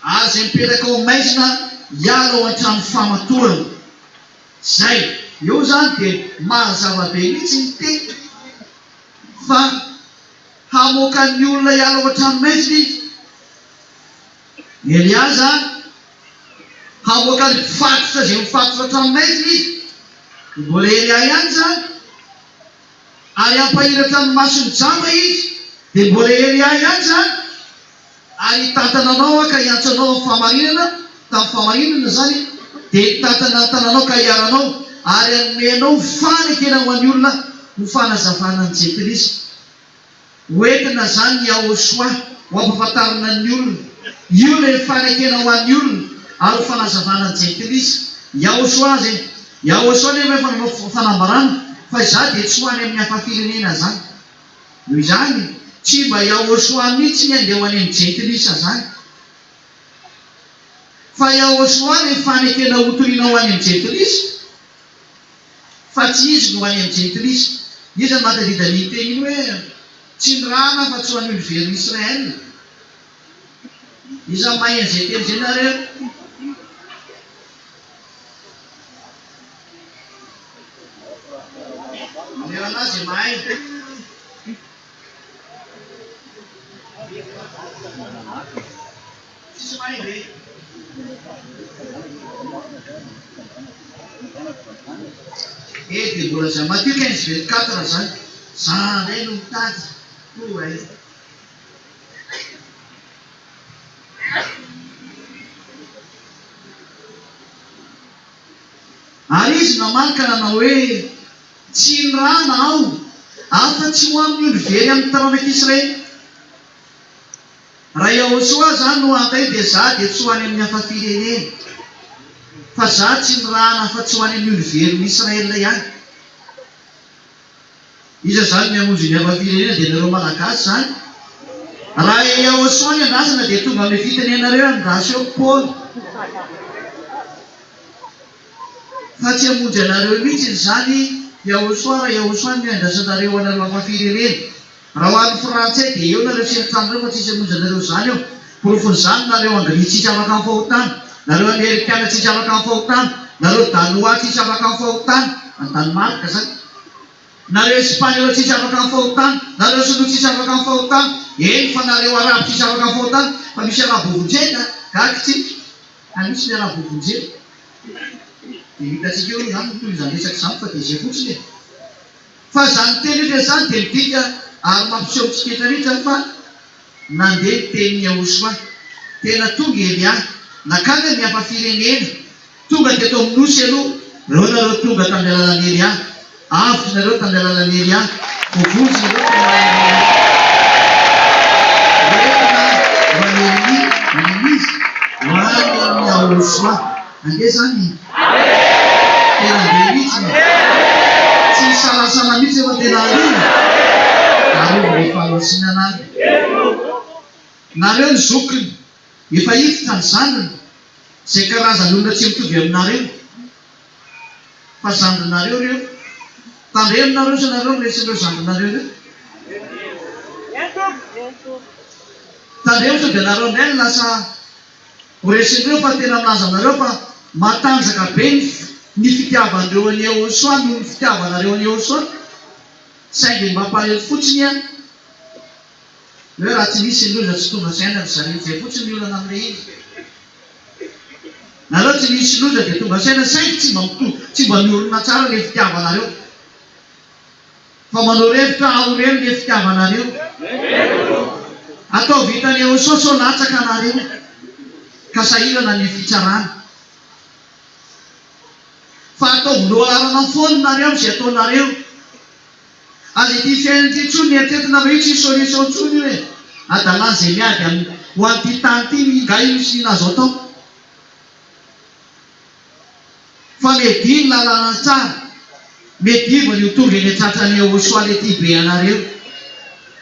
ary zay mipetraka ao maizina hiala ao an-trano famatoana. Zay eo zany dia mahazava be mihitsy ny teny fa hamoaka ny olona hiala ao an-trano maizina izy. Elia zany hamoaka ny mpifakotra zay mifatotra trano maizina izy. Mbola Elia ihany zany ary ampahiratra ny masony jamba izy dia mbola Elia ihany zany ary hitantana anao ka hiantso anao amin'ny fahamarinana tamin'ny fahamarinana zany dia hitantana ny tananao ka hiaranao ary anomenao fanekena ho an'ny olona ho fanazavana ny jekilisy. Hoentina zany Yahosoa ho ampahafantarina ny olona io le fanekena ho an'ny olona ary ho fanazavana ny jekilisy. Yahosoa zay Yahosoa nefa efa nanao fanambarana fa za dia tsy ho any amin'ny hafa-firenena zany. Noho izany tsy mba Yahosoa mihitsy ny andeha ho any amin'ny jekilisy zany fa Yahosoa le fanekena ho toriana ho any amin'ny jekilisy fa tsy izy no ho any amin'ny jekilisy. Izy matadidany teny iny hoe tsy ny rana fa tsy ho an'ny oloveriny Israela. Iza mahay an'izay teny zay nareo? Leo anazy mahay. Tsisy mahay be. Dia mbola zay Matthieu 15:24 zany. Za ndray no mitady. Oay. Ary izy namanka nanao hoe tsy rana ao afa-tsy ho amin'ny olo very amin'ny taranak'Israely. Raha Yahosoa zany no antay dia za dia tsy ho any amin'ny hafa firenena, fa za tsy nirahana fa tsy ho any amin'ny olo very ny Israela ihany. Iza zany miamonjy ny hafa firenena dia nareo malagasy zany. Raha Yahosoa ny andrasana dia tonga amin'ny fitenenareo andraso eo Paoly, fa tsy hamonjy anareo mihitsy zany Yahosoa. Raha Yahosoa ny andrasanareo anareo hafa firenena. Raha ho an'ny frantsay dia eo nareo sy nitranareo fa tsisy hamonjy anareo zany eo. Porofon'izany nareo anglia tsisy afaka amin'ny fahotana, nareo amerikana tsisy afaka amin'ny fahotana, nareo danois tsisy afaka amin'ny fahotana, any Danemarka zany. Nareo Espagnola tsisy afaka amin'ny fahotana, nareo sinoa tsisy afaka amin'ny fahotana. Eny fa nareo arabo tsisy afaka amin'ny fahotana, fa misy arabo vonjena gaga tsika, misy ny arabo vonjena. Dia hitatsika eo zany toy izany resaka izany fa dia izay fotsiny e. Fa zany teny io zany dia midika ary mampiseho tsika rehetra fa nandeha teny Yahosoa. Tena tonga Elia nakanga ny hafa firenena, tonga teto amin'ny nosy aloha. Reo nareo tonga tamin'ny alalan'ny Elia, avy nareo tamin'ny alalan'ny Elia, vovozy nareo tamin'ny alalan'ny Elia. Manenizy ho any amin'ny Yahosoa. Andeha zany tena andeha mihitsy, tsy salasala mihitsy efa tena arina. Nareo rehefa alosina anazy, nareo ny zokiny efa hifitra ny zanany, izay karazan'olona tsy mitovy aminareo, fa zandrinareo reo. Tandreminareo sy nareo miresin'ireo zandrinareo reo. Tandremo so dia nareo indray ny lasa horesin'ireo fa tena milaza aminareo fa matanjaka be ny fitiavan'ireo any Yahosoa noho ny fitiavanareo any Yahosoa. Saingy mampalahelo fotsiny a, hoe raha tsy misy ny loza tsy tonga saina ry zareo, izay fotsiny ny olana amin'ilay izy. Nareo tsy misy loza dia tonga saina, saingy tsy mba miorona tsara ilay fitiavanareo, fa manao revitra ahorelo ilay fitiavanareo. Atao vitan'ny Yahosoa so latsaka nareo, ka sahirana ny fitsarana. Fa atao voaloharana foana nareo izay ataonareo. Azy ity fiainana ity tsony ny eritreretina hoe tsy solution tsony hoe adalana izay miady ho an'ity tany ity ngay misy nazo atao. Fa mediny lalàna tsara, medivany ho tonga eny an-tratran'ny Yahosoa ilay ity be anareo.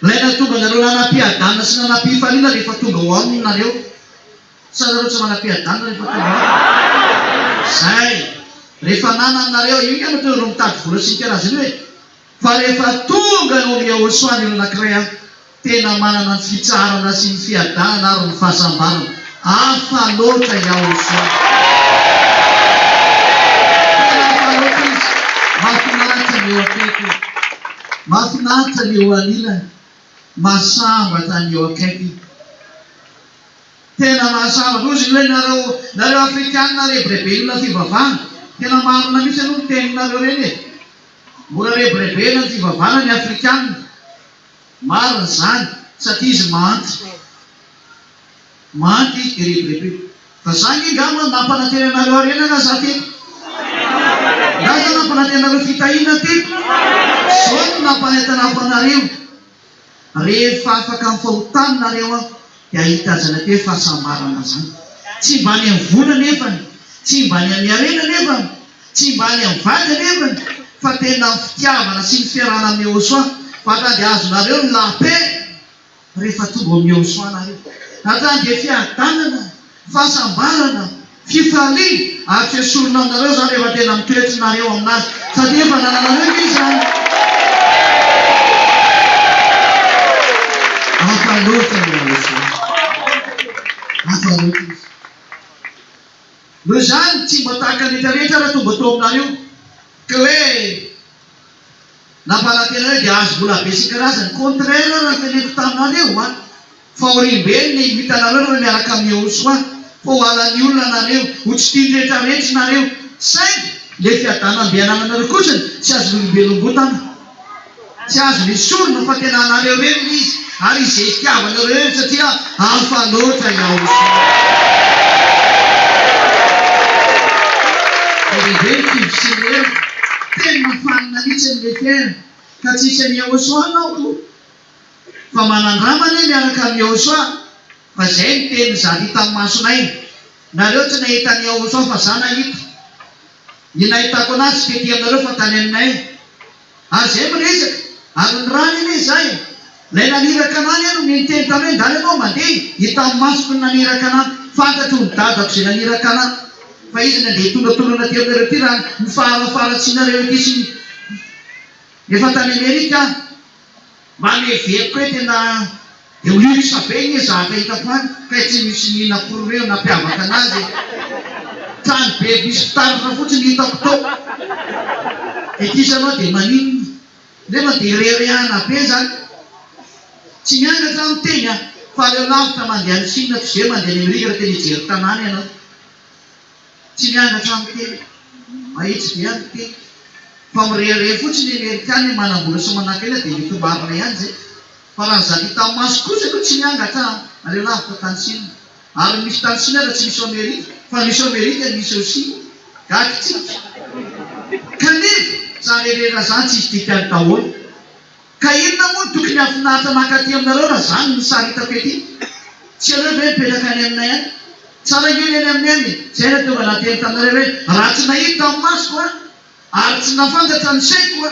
Ilaina tonga nareo nanam-piadanana sy nanam-pifaliana rehefa tonga ho aminy nareo. Sa nareo tsy manam-piadanana rehefa tonga ho aminy? Zay, rehefa nananareo io ihany toa ro mitady vola sy nikarazany hoe. Fa rehefa tonga eo amin'ny Yahosoa ny olona anankiray, tena manana ny fitsarana sy ny fiadanana ary ny fahasambarana. Hafa loatra Yahosoa. Tena hafa loatra izy. Mahafinaritra ny eo akaiky, mahafinaritra ny eo anilany, mahasambatra ny eo akaiky. Tena mahasambatra. Ozy hoe nareo Afrikana rebrebe olona fivavahana, tena marina mihitsy aloha ny teninareo reny e. Mbola rebrebe na fivavahana ny Afrikana, marina zany satria izy mahanty dia rebrebe. Fa zany ngamba nampanantenanareo arena na za teto, ngaza nampanantenanareo fitahiana teto, zao no nampanentana ampanareo. Rehefa afaka amin'ny fahotana nareo dia ahitazana teo fahasambarana zany. Tsy mba ny amin'ny vola nefany, tsy mba ny amin'ny arena nefany, tsy mba ny amin'ny vady nefany, fa tena ny fitiavana sy ny fiarahana amin'ny Yahosoa. Fa dia azonareo ny lape rehefa tonga amin'ny Yahosoa nareo. Natany dia fiadanana, fahasambarana, fifaliana, ary tsy esorina aminareo zany rehefa tena mitoetrinareo aminazy, satria efa nananareo izy zany. Hafa loatra ny Yahosoa, hafa loatra izy. Noho izany tsy mba tahaka ny rehetrarehetra raha tonga tao aminareo ka hoe nampanantenareo dia azo vola be sy karazany. Contraire raha teneniko taminareo a, fa horimbeny ny vitanareo raha miaraka amin'ny Yahosoa, fa ho halan'ny olona nareo, ho tsy tiany rehetrarehetra nareo. Saingy le fiadanana be anananareo kotsiny tsy azo olombelongotana, tsy azo esorina, fa tena anareo reny izy, ary izay itiavanareo reny satria hafa loatra Yahosoa. Rehefa tivosiny eo tena fanina mihitsy n'ilay fiaina ka tsisy ny Yahosoa anao to fa manandramana miaraka amin'ny Yahosoa fa zay ny teny zady tamin'ny masonay nareo tsy nahita ny Yahosoa fa za nahita ny nahitako anazy tety aminareo fa tany aminay ary zay miresaka ary ny rany iny zay lay naniraka anany ano niteny tamin'ny hoe ndany anao mandeha hitamin'ny masoko ny naniraka anany fantatro ny dadako zay naniraka anany fa izy nandeha tondratondrana ty aminareo ty raha ny farafaratsianareo ity sy efa tany Amerika mba meveko hoe tena eoliosa be igny zaka hitako any ka tsy misy ninaporo reo nampiavaka anazy trano be misy fitaratra fotsiny hitako tao ekisanao dia maninona nefa dia rerehana be zany tsy miangatra amin'ny teny a fa leo lavitra mandeha ny Chine toy izay mandeha ny Amerika teny hijery tanàna ianao tsy miangatra amin'ny teny mahitsy be amin'ny teny fa mireherehe fotsiny Amerikany manambola sy manakena dia mitomarina ihany zay fa raha zany tamin'ny maso kosa koa tsy miangatra aleo lavitra tany Chine ary misy tany Chine raha tsy misy Amerika fa misy Amerika misy aussi gaky tsika kanefa zarerera zany tsy izy dikany daholo ka inona moa tokony hafinaritra mankaty aminareo raha zany ny sary hitako ety tsy aleo hoe mipetraka any aminay any tsara ngely any amin'ny any zay na tonga nateny taminareo hoe raha tsy nahita amin'ny masoko a ary tsy nafantatra ny saiko a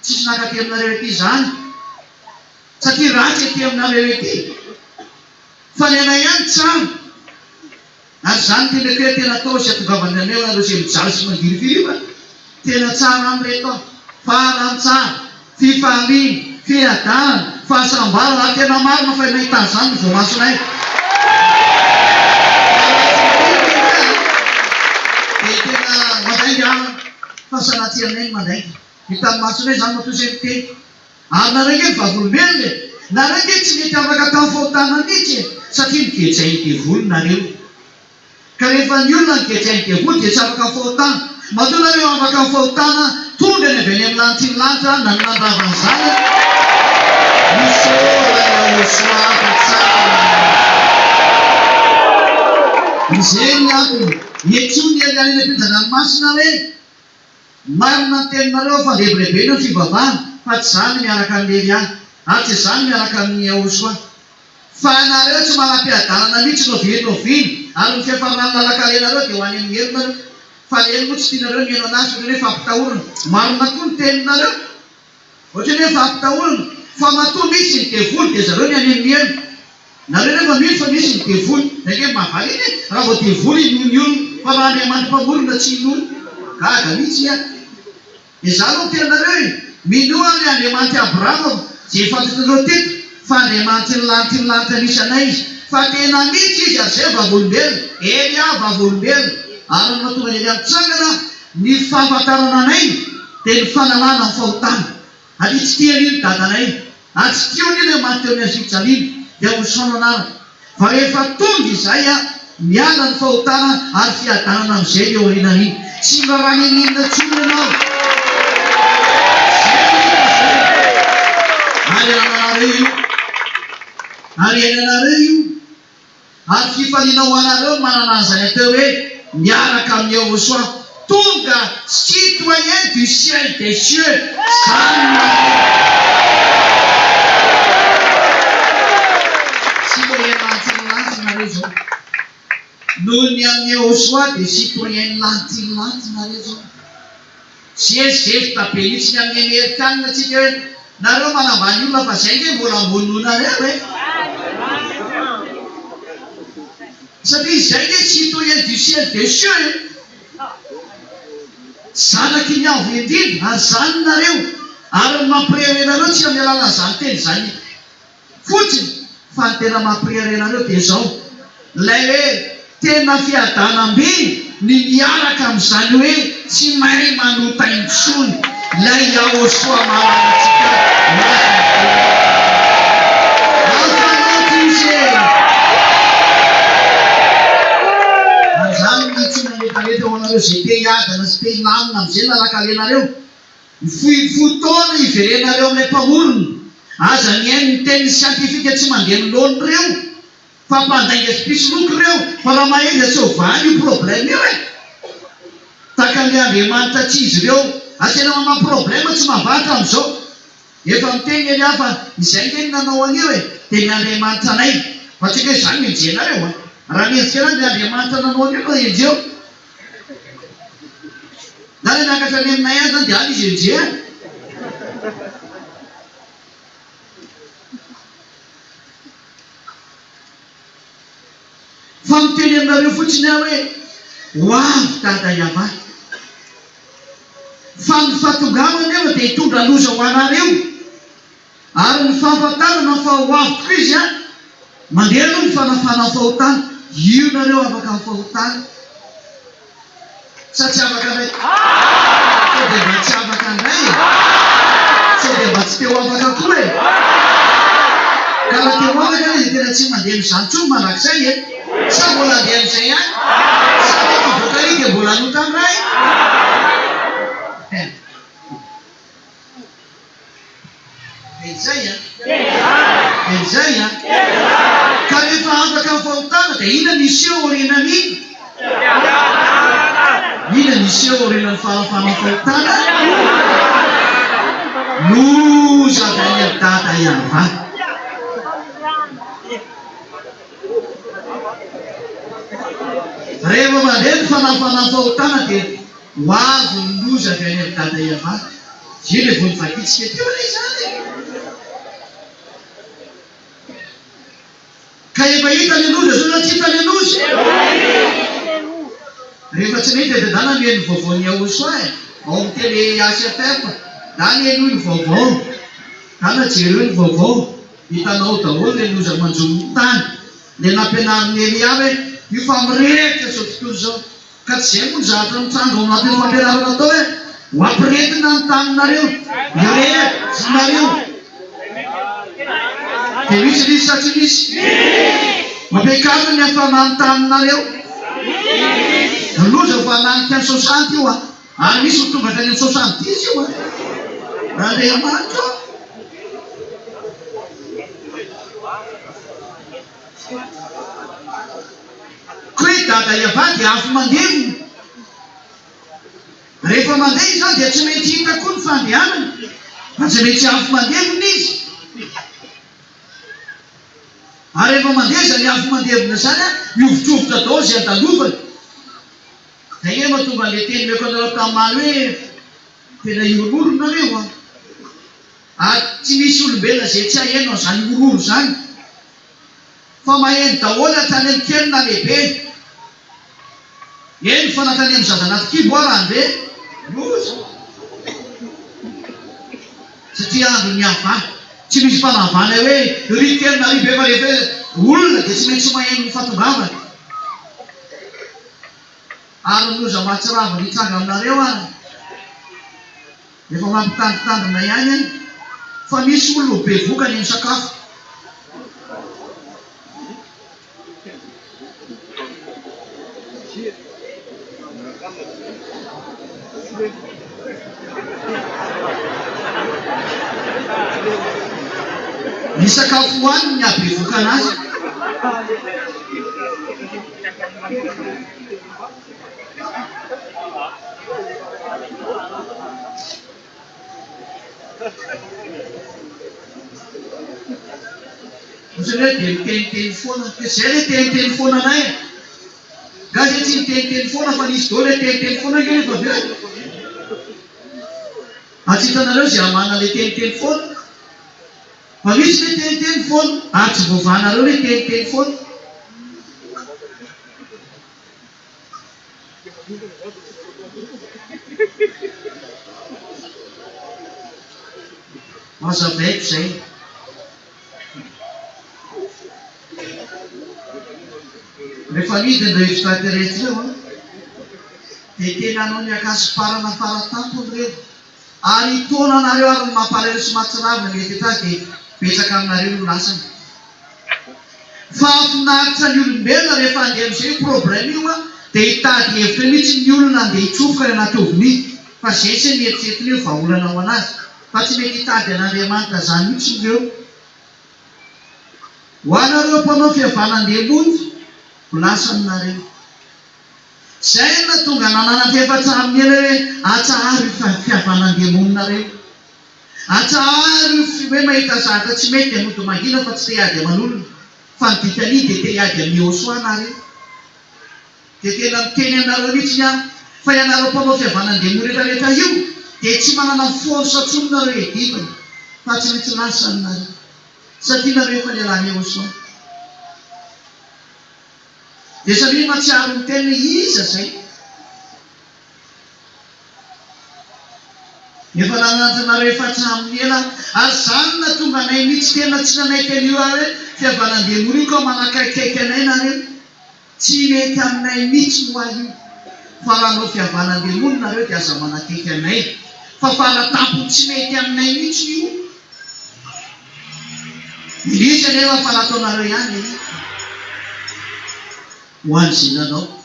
tsisy nankaty aminareo ety zany satria ratsy ety aminareo ety fa ny anay ihany tsara ary zany teneko hoe tena atao sy atongavany aneo nareo zay mijaly sy mangiriviriva tena tsara amreto farantsara fifaminy fiadarana fahasambara raha tena marina fa nahitany zany ny voamasonay dia tena mandainga fahasanatianay ny mandainga hitan'ny masonay zany matoy zay teny ary nareo hoe vavolombelona nareo hoe tsy mety afaka tamin'ny fahotana mihitsy satria nigejainy devoly nareo ka rehefa ny olona nigejainy devoly dia tsy afaka fahotana matoa nareo afaka fahotana tonga ny avy any amin'ny lanitry ny lanitra na ny nandravan'ny zany misola Yahosoa tsara izay ny antony ietsony any any am-pijananomasina hoe marina ny teninareo fa lehibilehibe ny fivavahana fa tsy zany miaraka amin'ny any ary tsy zany miaraka amin'ny Yahosoa fa nareo tsy manam-piadanana mihitsy novinoviny ary ny fiafarany lalakalenareo dia ho any amin'ny herinareo fa eny moa tsy tianareo mihaino anazy ohatrany hoe fampitahorana marina koa ny teninareo ohatrany hoe fampitahorana fa matoa misy ny devoly dia zareo ny any amin'ny heno nareo nefa mino fa misy ny devoly nake mahavary iny raha vao devoly inony olona fa raha Andriamanitra mpamorona tsy inony gaga mihitsy ia dia zany no tenareo minoa ny Andriamanitra Abrahama zay fantatrareo teto fa Andriamanitra ny lanitra misy anay izy fa tena mihitsy izy ary zay vavolombelona eny a vavolombelona ary ny mahatonga ny amitsangana ny fahafantarana anay dia ny fanalana ny fahotana ary tsy tian'iny dadanay ary tsy tian'iny mateo ny azitsaliny dia hosono anarana fa rehefa tonga izay a miala ny fahotana ary fiadanana amin'izay eo aorianany tsy mbarany ninona tsony ianao ary anareo io ary ainanareo io ary fifaninao anareo manana an'izany atao hoe miaraka amin'ny Yahosoa tonga citoyen du ciel des cieux zany citoyen lantilantinareo zao noho ny amin'ny Yahosoa dia citoyen lantilantinareo zao zezizezita be mihitsy ny amin'ny Amerikanina atsika hoe nareo manambany olona fa zay nge mbola ambononareo hoe satria zay nge citoyen du ciel des cieux zanaky ny avo indrindra ary zany nareo ary mampirerenareo tsy amin'ny alalany zany teny zany fotsiny fa ny tena mampirerenareo dia zao lay hoe tena fiadanam-by ny miaraka amin'izany hoe tsy mahay manota intsony lay Yahosoa malanatsika afanaty izy zany mihitsy nanetanety ao anareo zay te hiadana sy te hilamina amin'izay lalakalenareo fotoana iverenareo amin'ilay mpamorona aza ny hainy ny teny siantifika tsy mandeha milony reo fa mpandainga sy pisoloky reo fa raha mahaiza tsy ovany io problème io e taka ny Andriamanitra tsy izy ireo Asena mama problema tsy mavatra am'izao. Efa miteny eny hafa izay teny nanao anio e dia ny Andriamanitra anay. Fa tsika izany mijenareo a. Raha mientsika ny Andriamanitra nanao anio fa enjeo. Na ny miakatra any aminay any zany dia any izy enjehany. Fa miteny aminareo fotsiny aho hoe ho avy Dada Iavana. Fa ny fahatongavany eo dia hitondra loza ho anareo. Ary ny fahafantarana fa ho avy tokoa izy a mandeha aloha ny fanafana fahotana. Io nareo afaka ny fahotana. Sa tsy afaka ndray? Sao dia mba tsy afaka ndray? Sao dia mba tsy teo afaka koa e? Ka raha teo afaka izy tena tsy mandeha amin'izany intsony mandrakizay e. Sa mbola handeha amin'izay ihany? Sa rehefa voaka iny dia mbola hanota ndray? Izay a? Izay a? Ka rehefa afaka ny fahotana dia ina misy eo aorianan'iny? Ina misy eo aorianan'ny fahafana fahotana? Loza avy any Dada Iavana. Rehefa mandeha ny fanafana fahotana dia ho avy ny loza avy any Dada Iavana. Zay ilay vao nivakitsika teo ilay izany. Ka efa hita ny loza zao na tsy hita ny loza? Rehefa tsy nahita dia dana mihaino vaovao ny Aosoa e. Ao amin'ny télé ACFM. Dana mihaino ny vaovao. Dana jereo ny vaovao. Hitanao daholo ilay loza manjono tany. Ilay nampianarin'ny Elia hoe io famirehitra zao tontolo zao. Ka tsy izay moa ny zavatra mitsango ao anatin'ny fampianarana atao hoe ho ampirehetina ny taninareo. Irehitra nareo. Dia misy sa tsy misy? Mampiakatra ny hafanany taninareo. Ny loza ho fananika ny soixante io a. Ary misy ho tonga ka ny 70 io a. Andriamanitra. Koe Dada Iavana dia afo mandevona. Rehefa mandeha izy zany dia tsy mety hita koa ny fandehanana. Fa tsy mety afo mandevona izy. Ary rehefa mandeha zany afo mandevona zany a miovitrovotra daholo izay andalovany. Dia iny mahatonga an'ilay teny meko anareo tamany hoe tena iororo nareo a. Ary tsy misy olombelona izay tsy hahaino an'izany iororo zany. Fa maheno daholo hatrany amin'ny kely na lehibe. Eny fa natany amin'ny zaza anaty kibo ary andeha. Loza. Satria andro ny avana. Tsy misy fanavana hoe ry kely na ry be fa rehefa olona dia tsy maintsy maheno ny fahatongavana. Ary loza mahatsiravana hitsanga aminareo ary. Efa mampitandritandrina ihany any. Fa misy olona be vokany amin'ny sakafo. Ny sakafo hohaniny ny habevoka anazy. Ohatrany hoe dia miteniteny foana. Izay ilay teniteny foana anay e. Gazy tsy miteniteny foana fa nisy daholo ilay teniteny foana io rehefa avy eo. Tsy hitanareo izay hamana ilay teniteny foana. Fa misy ilay teniteny foana. Ary tsy voavahanareo ilay teniteny foana. Mazavaiko izay. Rehefa midiny ireo extraterrestre eo a dia tena hanao ny akasiparana faratampony ireo. Ary hitona anareo ary ny mampalahelo sy mahatsiravina mety etrazy dia betsaka aminareo no lasany. Fa afinaritra ny olombelona rehefa handeha amin'izay problème io a dia hitady hevitra mihitsy ny olona handeha hitsofoka ny anaty oviny. Fa izay tsy mieritreritiny io vahaolana ho anazy. Fa tsy mety hitady an'Andriamanitra zany mihitsy ireo. Ho anareo mpanao fihavanana andeha monjy, ho lasa aminareo. Zay na tonga nanana-tefatra amin'ny ela hoe atsahary fihavanandemonina reo. Atsahary hoe mahita zatra tsy mety anoto mahina fa tsy te ady aman'olona. Fa ny dikany dia te ady amin'ny Josoa reo. Dia tena miteny anareo mihitsy aho fa ianareo mpanao fihavanandemonina rehetra io dia tsy manana force atsony nareo editana fa tsy maintsy lasa nareo. Satria nareo efa nialany Josoa. Dia satria matsiaro ny tena iza zay. Efa nanantanareo efa hatramin'ny ela ary zany na tonga anay mihitsy tena tsy nanaiky an'io aho hoe fihavanandemonina io ka manakaikaiky anay nareo. Tsy mety aminay mihitsy no ahy io. Fa raha anao fihavanandemonina nareo dia aza manakaiky anay. Fa faratampo tsy mety aminay mihitsy io. Misy anefa fa nataonareo ihany ho an'izay nanao.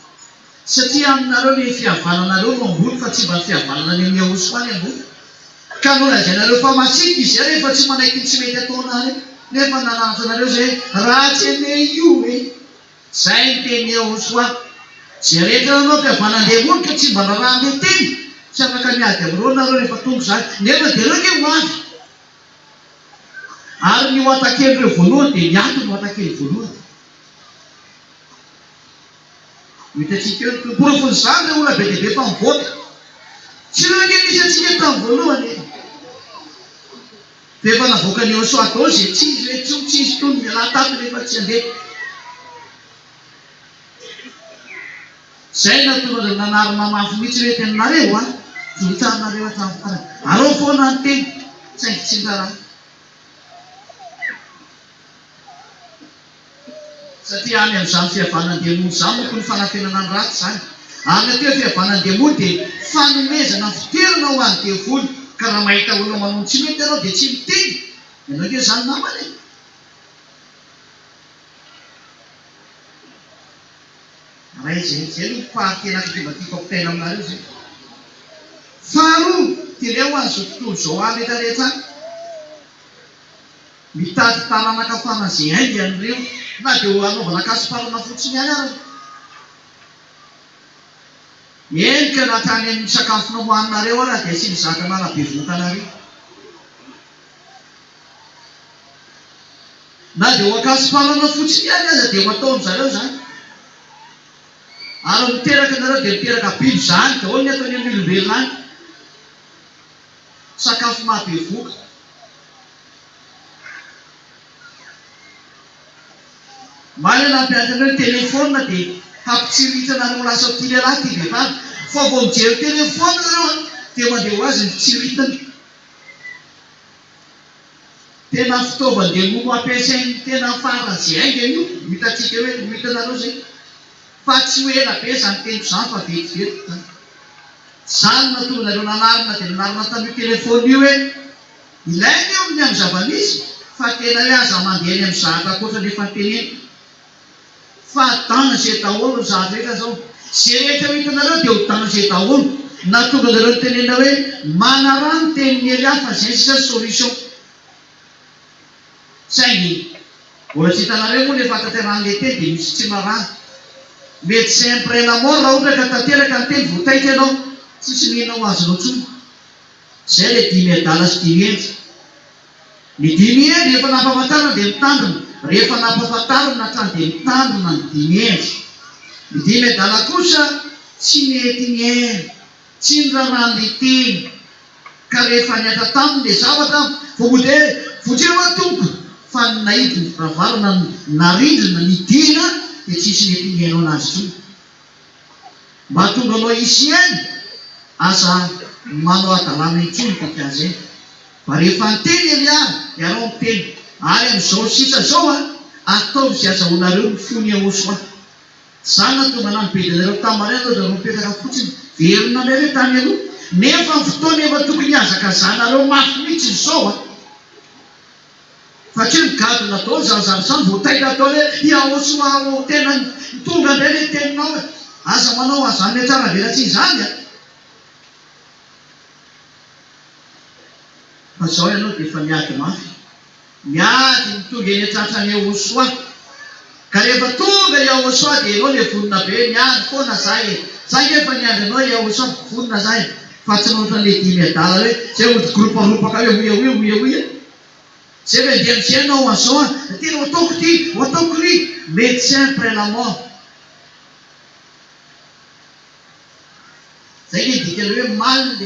Satria aminareo ny fihavananareo no ambony fa tsy mba fihavanana any amin'ny Josoa any ambony. Ka no lazainareo fa masiaka izy rehefa tsy manaiky tsy mety ataonareo. Nefa nanantanareo zay ratsy ane io hoe zay ny teny Josoa. Zay rehetra nanao fihavanandemonina ka tsy mba naraha an'ilay teny tsy afaka miady amin'ireo nareo rehefa tonga zany. Nefa dia ireo ke ho avy. Ary ny ho atakely voalohany dia niato ny ho atakely voalohany. Hitantsika eo ny porofony zany ilay olona be dia be fa mivoaka. Tsy ireo ke nisy antsika tamin'ny voalohany. Dia efa navoaka ny Josoa tao izay tsy izy hoe tsy izy tony miala tato rehefa tsy handeha. Zay natonga nanarina mafy mihitsy hoe tenanareo vohitanareo hatramin'ny farany. Arao foana ny teny saingy tsy ndraraha. Satria any amin'izany fihavanandemonina izany moko ny fanafenana ny ratsy zany. Ary nateo fihavanandemonina dia fanomezana fitoerana ho an'ny devoly. Ka raha mahita olona manao tsy mety ianao dia tsy miteny. Ianao ke zany namana e. Raha izay no fahatena kidimbatiako ampitaina aminareo zay. Faharoa dia ilay ho an'izao tontolo izao any rehetrarehetra any. Mitady taranaka zay hainga an'ireo na dia ho anaovana kasiparana fotsiny ihany ary. Eny ka natrany amin'ny sakafo nohoaninareo ary dia sy mizaka nanabevokanareo. Na dia ho akasiparana fotsiny ihany aza dia ho ataon'zareo zany. Ary miteraka nareo dia miteraka biby zany daholo ny ataony amin'ny olombelona any. Sakafo mahabevoka. Malina nampianareo ny telefôna dia hampitsiritana no lasa tia lehilahy tia vehivavy. Fa vao mijery telefôna nareo dia mandeha ho azy ny fitsiritana. Tena fitaovan-demono ampiasainy tena faran'izay hainga io. Hitantsika hoe hitanareo zay. Fa tsy hoe ela be zany teny izany fa vetivety zany. Zany natonga nareo nanarina dia nanarina tamin'io telefôna io hoe ilainy eo amin'ny amin'ny zava-misy fa tena hoe aza mandeha any amin'ny zahatra ankoatra rehefa nteneny. Fa tana izay daholo ny zahatra rehetra zao. Izay rehetra hitanareo dia ho tana izay daholo. Natonga nareo ny tenena hoe manarano ny tenin'ny Elia fa izay sisa solution. Saingy mbola tsy hitanareo moa rehefa tanteran'ilay teny dia misy tsy marana. Mety sempre na mort raha ohatra ka tanteraka ny teny voataitra ianao tsy sinenao azonao tsony. Zay ilay dimy adala sy dimy endry. Ny dimy endry rehefa nampahafantarina dia mitandrina. Rehefa nampahafantarina hatrany dia mitandrina ny dimy endry. Ny dimy adala kosa tsy mety miaina, tsy nirarahan'ilay teny. Ka rehefa niatra taminy ilay zavatra voamode voatreo tompo fa naidy ny firavarana narindrina ny dina dia tsisy mety miainao anazy tsony. Mba tonga anao isy hainy asa manao adalana intsony fampiazay. Fa rehefa niteny Elia ianao miteny. Ary amin'izao sisa zao atao izay azahoanareo ny fony Josoa. Zany natonga nanobedinareo tamareo dia mipetraka fotsiny verina nareo tany aloha. Nefa ny fotoana efa tokony hiazaka zanareo mafy mihitsy izao fa tsy migadona daholo zanazany zany voataitra atao hoe Josoa tena tonga indray ilay teninao aza manao azany tsara velatsy izany fa zao ianao dia efa miady mafy. Miady mitonga eny an-tratrany Josoa. Ka rehefa tonga Yahosoa dia ianao ilay vonona be miandry foana zahay. Zahay efa niandry anao Yahosoa vonona zahay. Fa tsy mahota ilay dimy adala hoe zay groupe-ropaka hoe uia. Zay hoe andeha amin'izay anao azao tena ataoko ty, ataoko ry médecin après la mort. Zay ny dikany hoe mal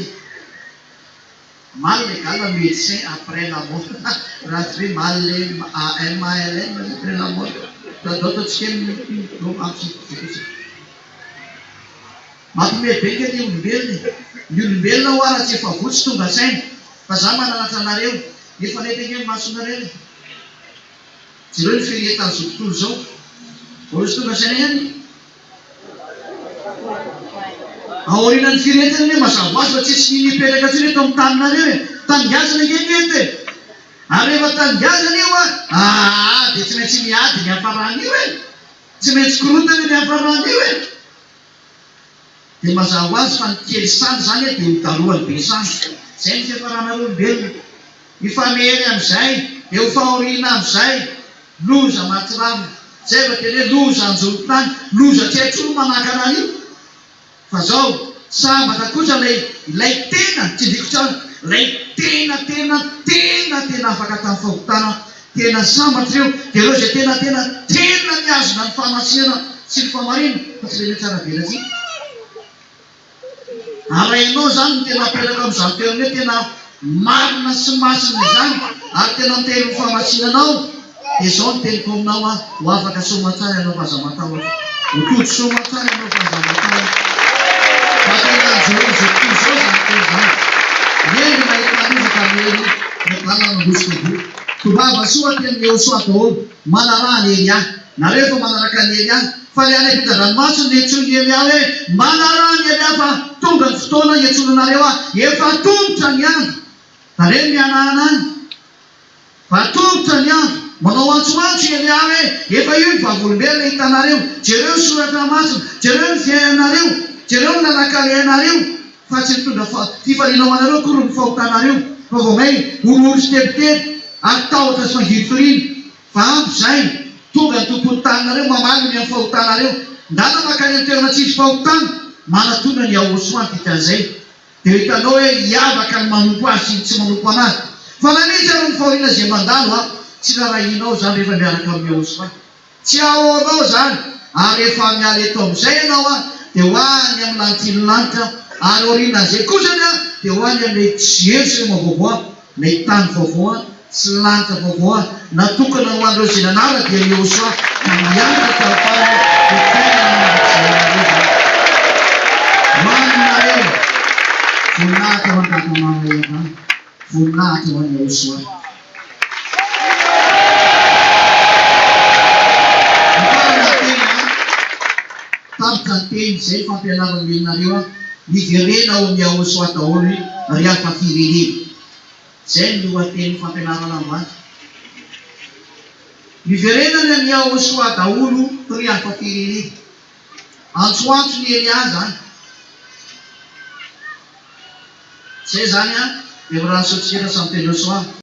le gala médecin après la mort. Raha tsy hoe mal le MALM après la mort. Ataontsika mampime be ke ny olombelona ho ara tsy efa votsy tonga saina. Fa za mananatra anareo nefa netake masonareo jereo ny firetan'izao tontolo zao. Ozy tonga saina ihany aorianan'ny firetana hoe mazava ho azy fa tsisy nipetraka atsiny eto amin'ny taninareo e. Taningazana ngenety e. Ary rehefa taningazana io dia tsy maintsy miady ny hafaran'io e. Tsy maintsy korotana ny hafaran'io e. Dia mazava ho azy fa ny kely sany zany dia hodalohany be sany. Zay ny fiafarana olombelona. Ifamery amin'izay dia ho fahoriana amin'izay. Loza mahatsiravina. Zay va tena hoe loza anjoro-tany. Loza tsy haintsony manahaka an'io. Fa zao sambatra kosa ilay tena tsy diko tsara. Ilay tena afaka tamin'ny fahotana. Tena sambatra ireo. Dia ireo izay tena miazona ny fahamasina sy ny fahamarina. Fa tsy ilay tsara be ratsy. Arainao zany no tena apetraka amin'izany toerana hoe tena marina sy masina izany. Ary tena miteny ny fahamasinanao. Dia izao no teniko aminao ho afaka somatsara ianao fahazamatahotra. Ho tody somatsara ianao fahazamatahotra. Fa tena anjoro izao tontolo izao zany tena izany. Miendry mahita lozaka mieny lalana mandosika boky. Tobava soa teny Yahosoa daholo manaraha ny Elia. Nareo fa manaraka ny Elia. Fa ilay any ampitan-dranomasina ny antsoiny Elia hoe manaraha ny Elia fa tonga ny fotoana hiantsonanareo efa tongotra ny andro. Tare mianahana any. Fa tongotra ny andro. Manao antsoantso Elia hoe efa io ny vavolombelona hitanareo. Jereo ny soratra masina. Jereo ny fiainanareo. Jereo ny nanakalehanareo. Fa tsy mitondra fifaliana anareo kory ny fahotanareo. Fa vao ngay orory sy tebiteby ary tahotra sy fangiritoriny. Fa ampy zay tonga ny tompony taninareo mamaly ny amin'ny fahotanareo. Ndana makany amin'ny toerana tsisy fahotana manatona ny Yahosoa dikan'izay. Dia hitanao hoe hiavaka ny manompo azy sy tsy manompo anazy. Fa nanitsy ary ny fahoriana izay mandalo tsy rarahinao zany rehefa miaraka amin'ny Yahosoa. Tsy ahoanao zany. Ary rehefa miala eto amin'izay ianao dia ho any amin'ny lanitiny lanitra. Ary aorianan'izay kosany dia ho any amin'ny jiro sy mavaovoa. Ilay tany vaovao sy lanitra vaovao natokana ho an'ireo izay nanara dia Yahosoa mianatra tarapany dia tena manatsainareo. Manareo voninahitra ho an-datanana voninahitra ho an'i Yahosoa. Tapitra ny teny izay fampianarana menareo niverena ao amin'ny Yahosoa daholo ry hafa firenena. Zay ny lohateny fampianarana ambany. Niverenany amin'ny Yahosoa daholo ry hafa firenena. Antsoantso ny Elia zany. Zay zany dia raha sotsika samy teny Yahosoa.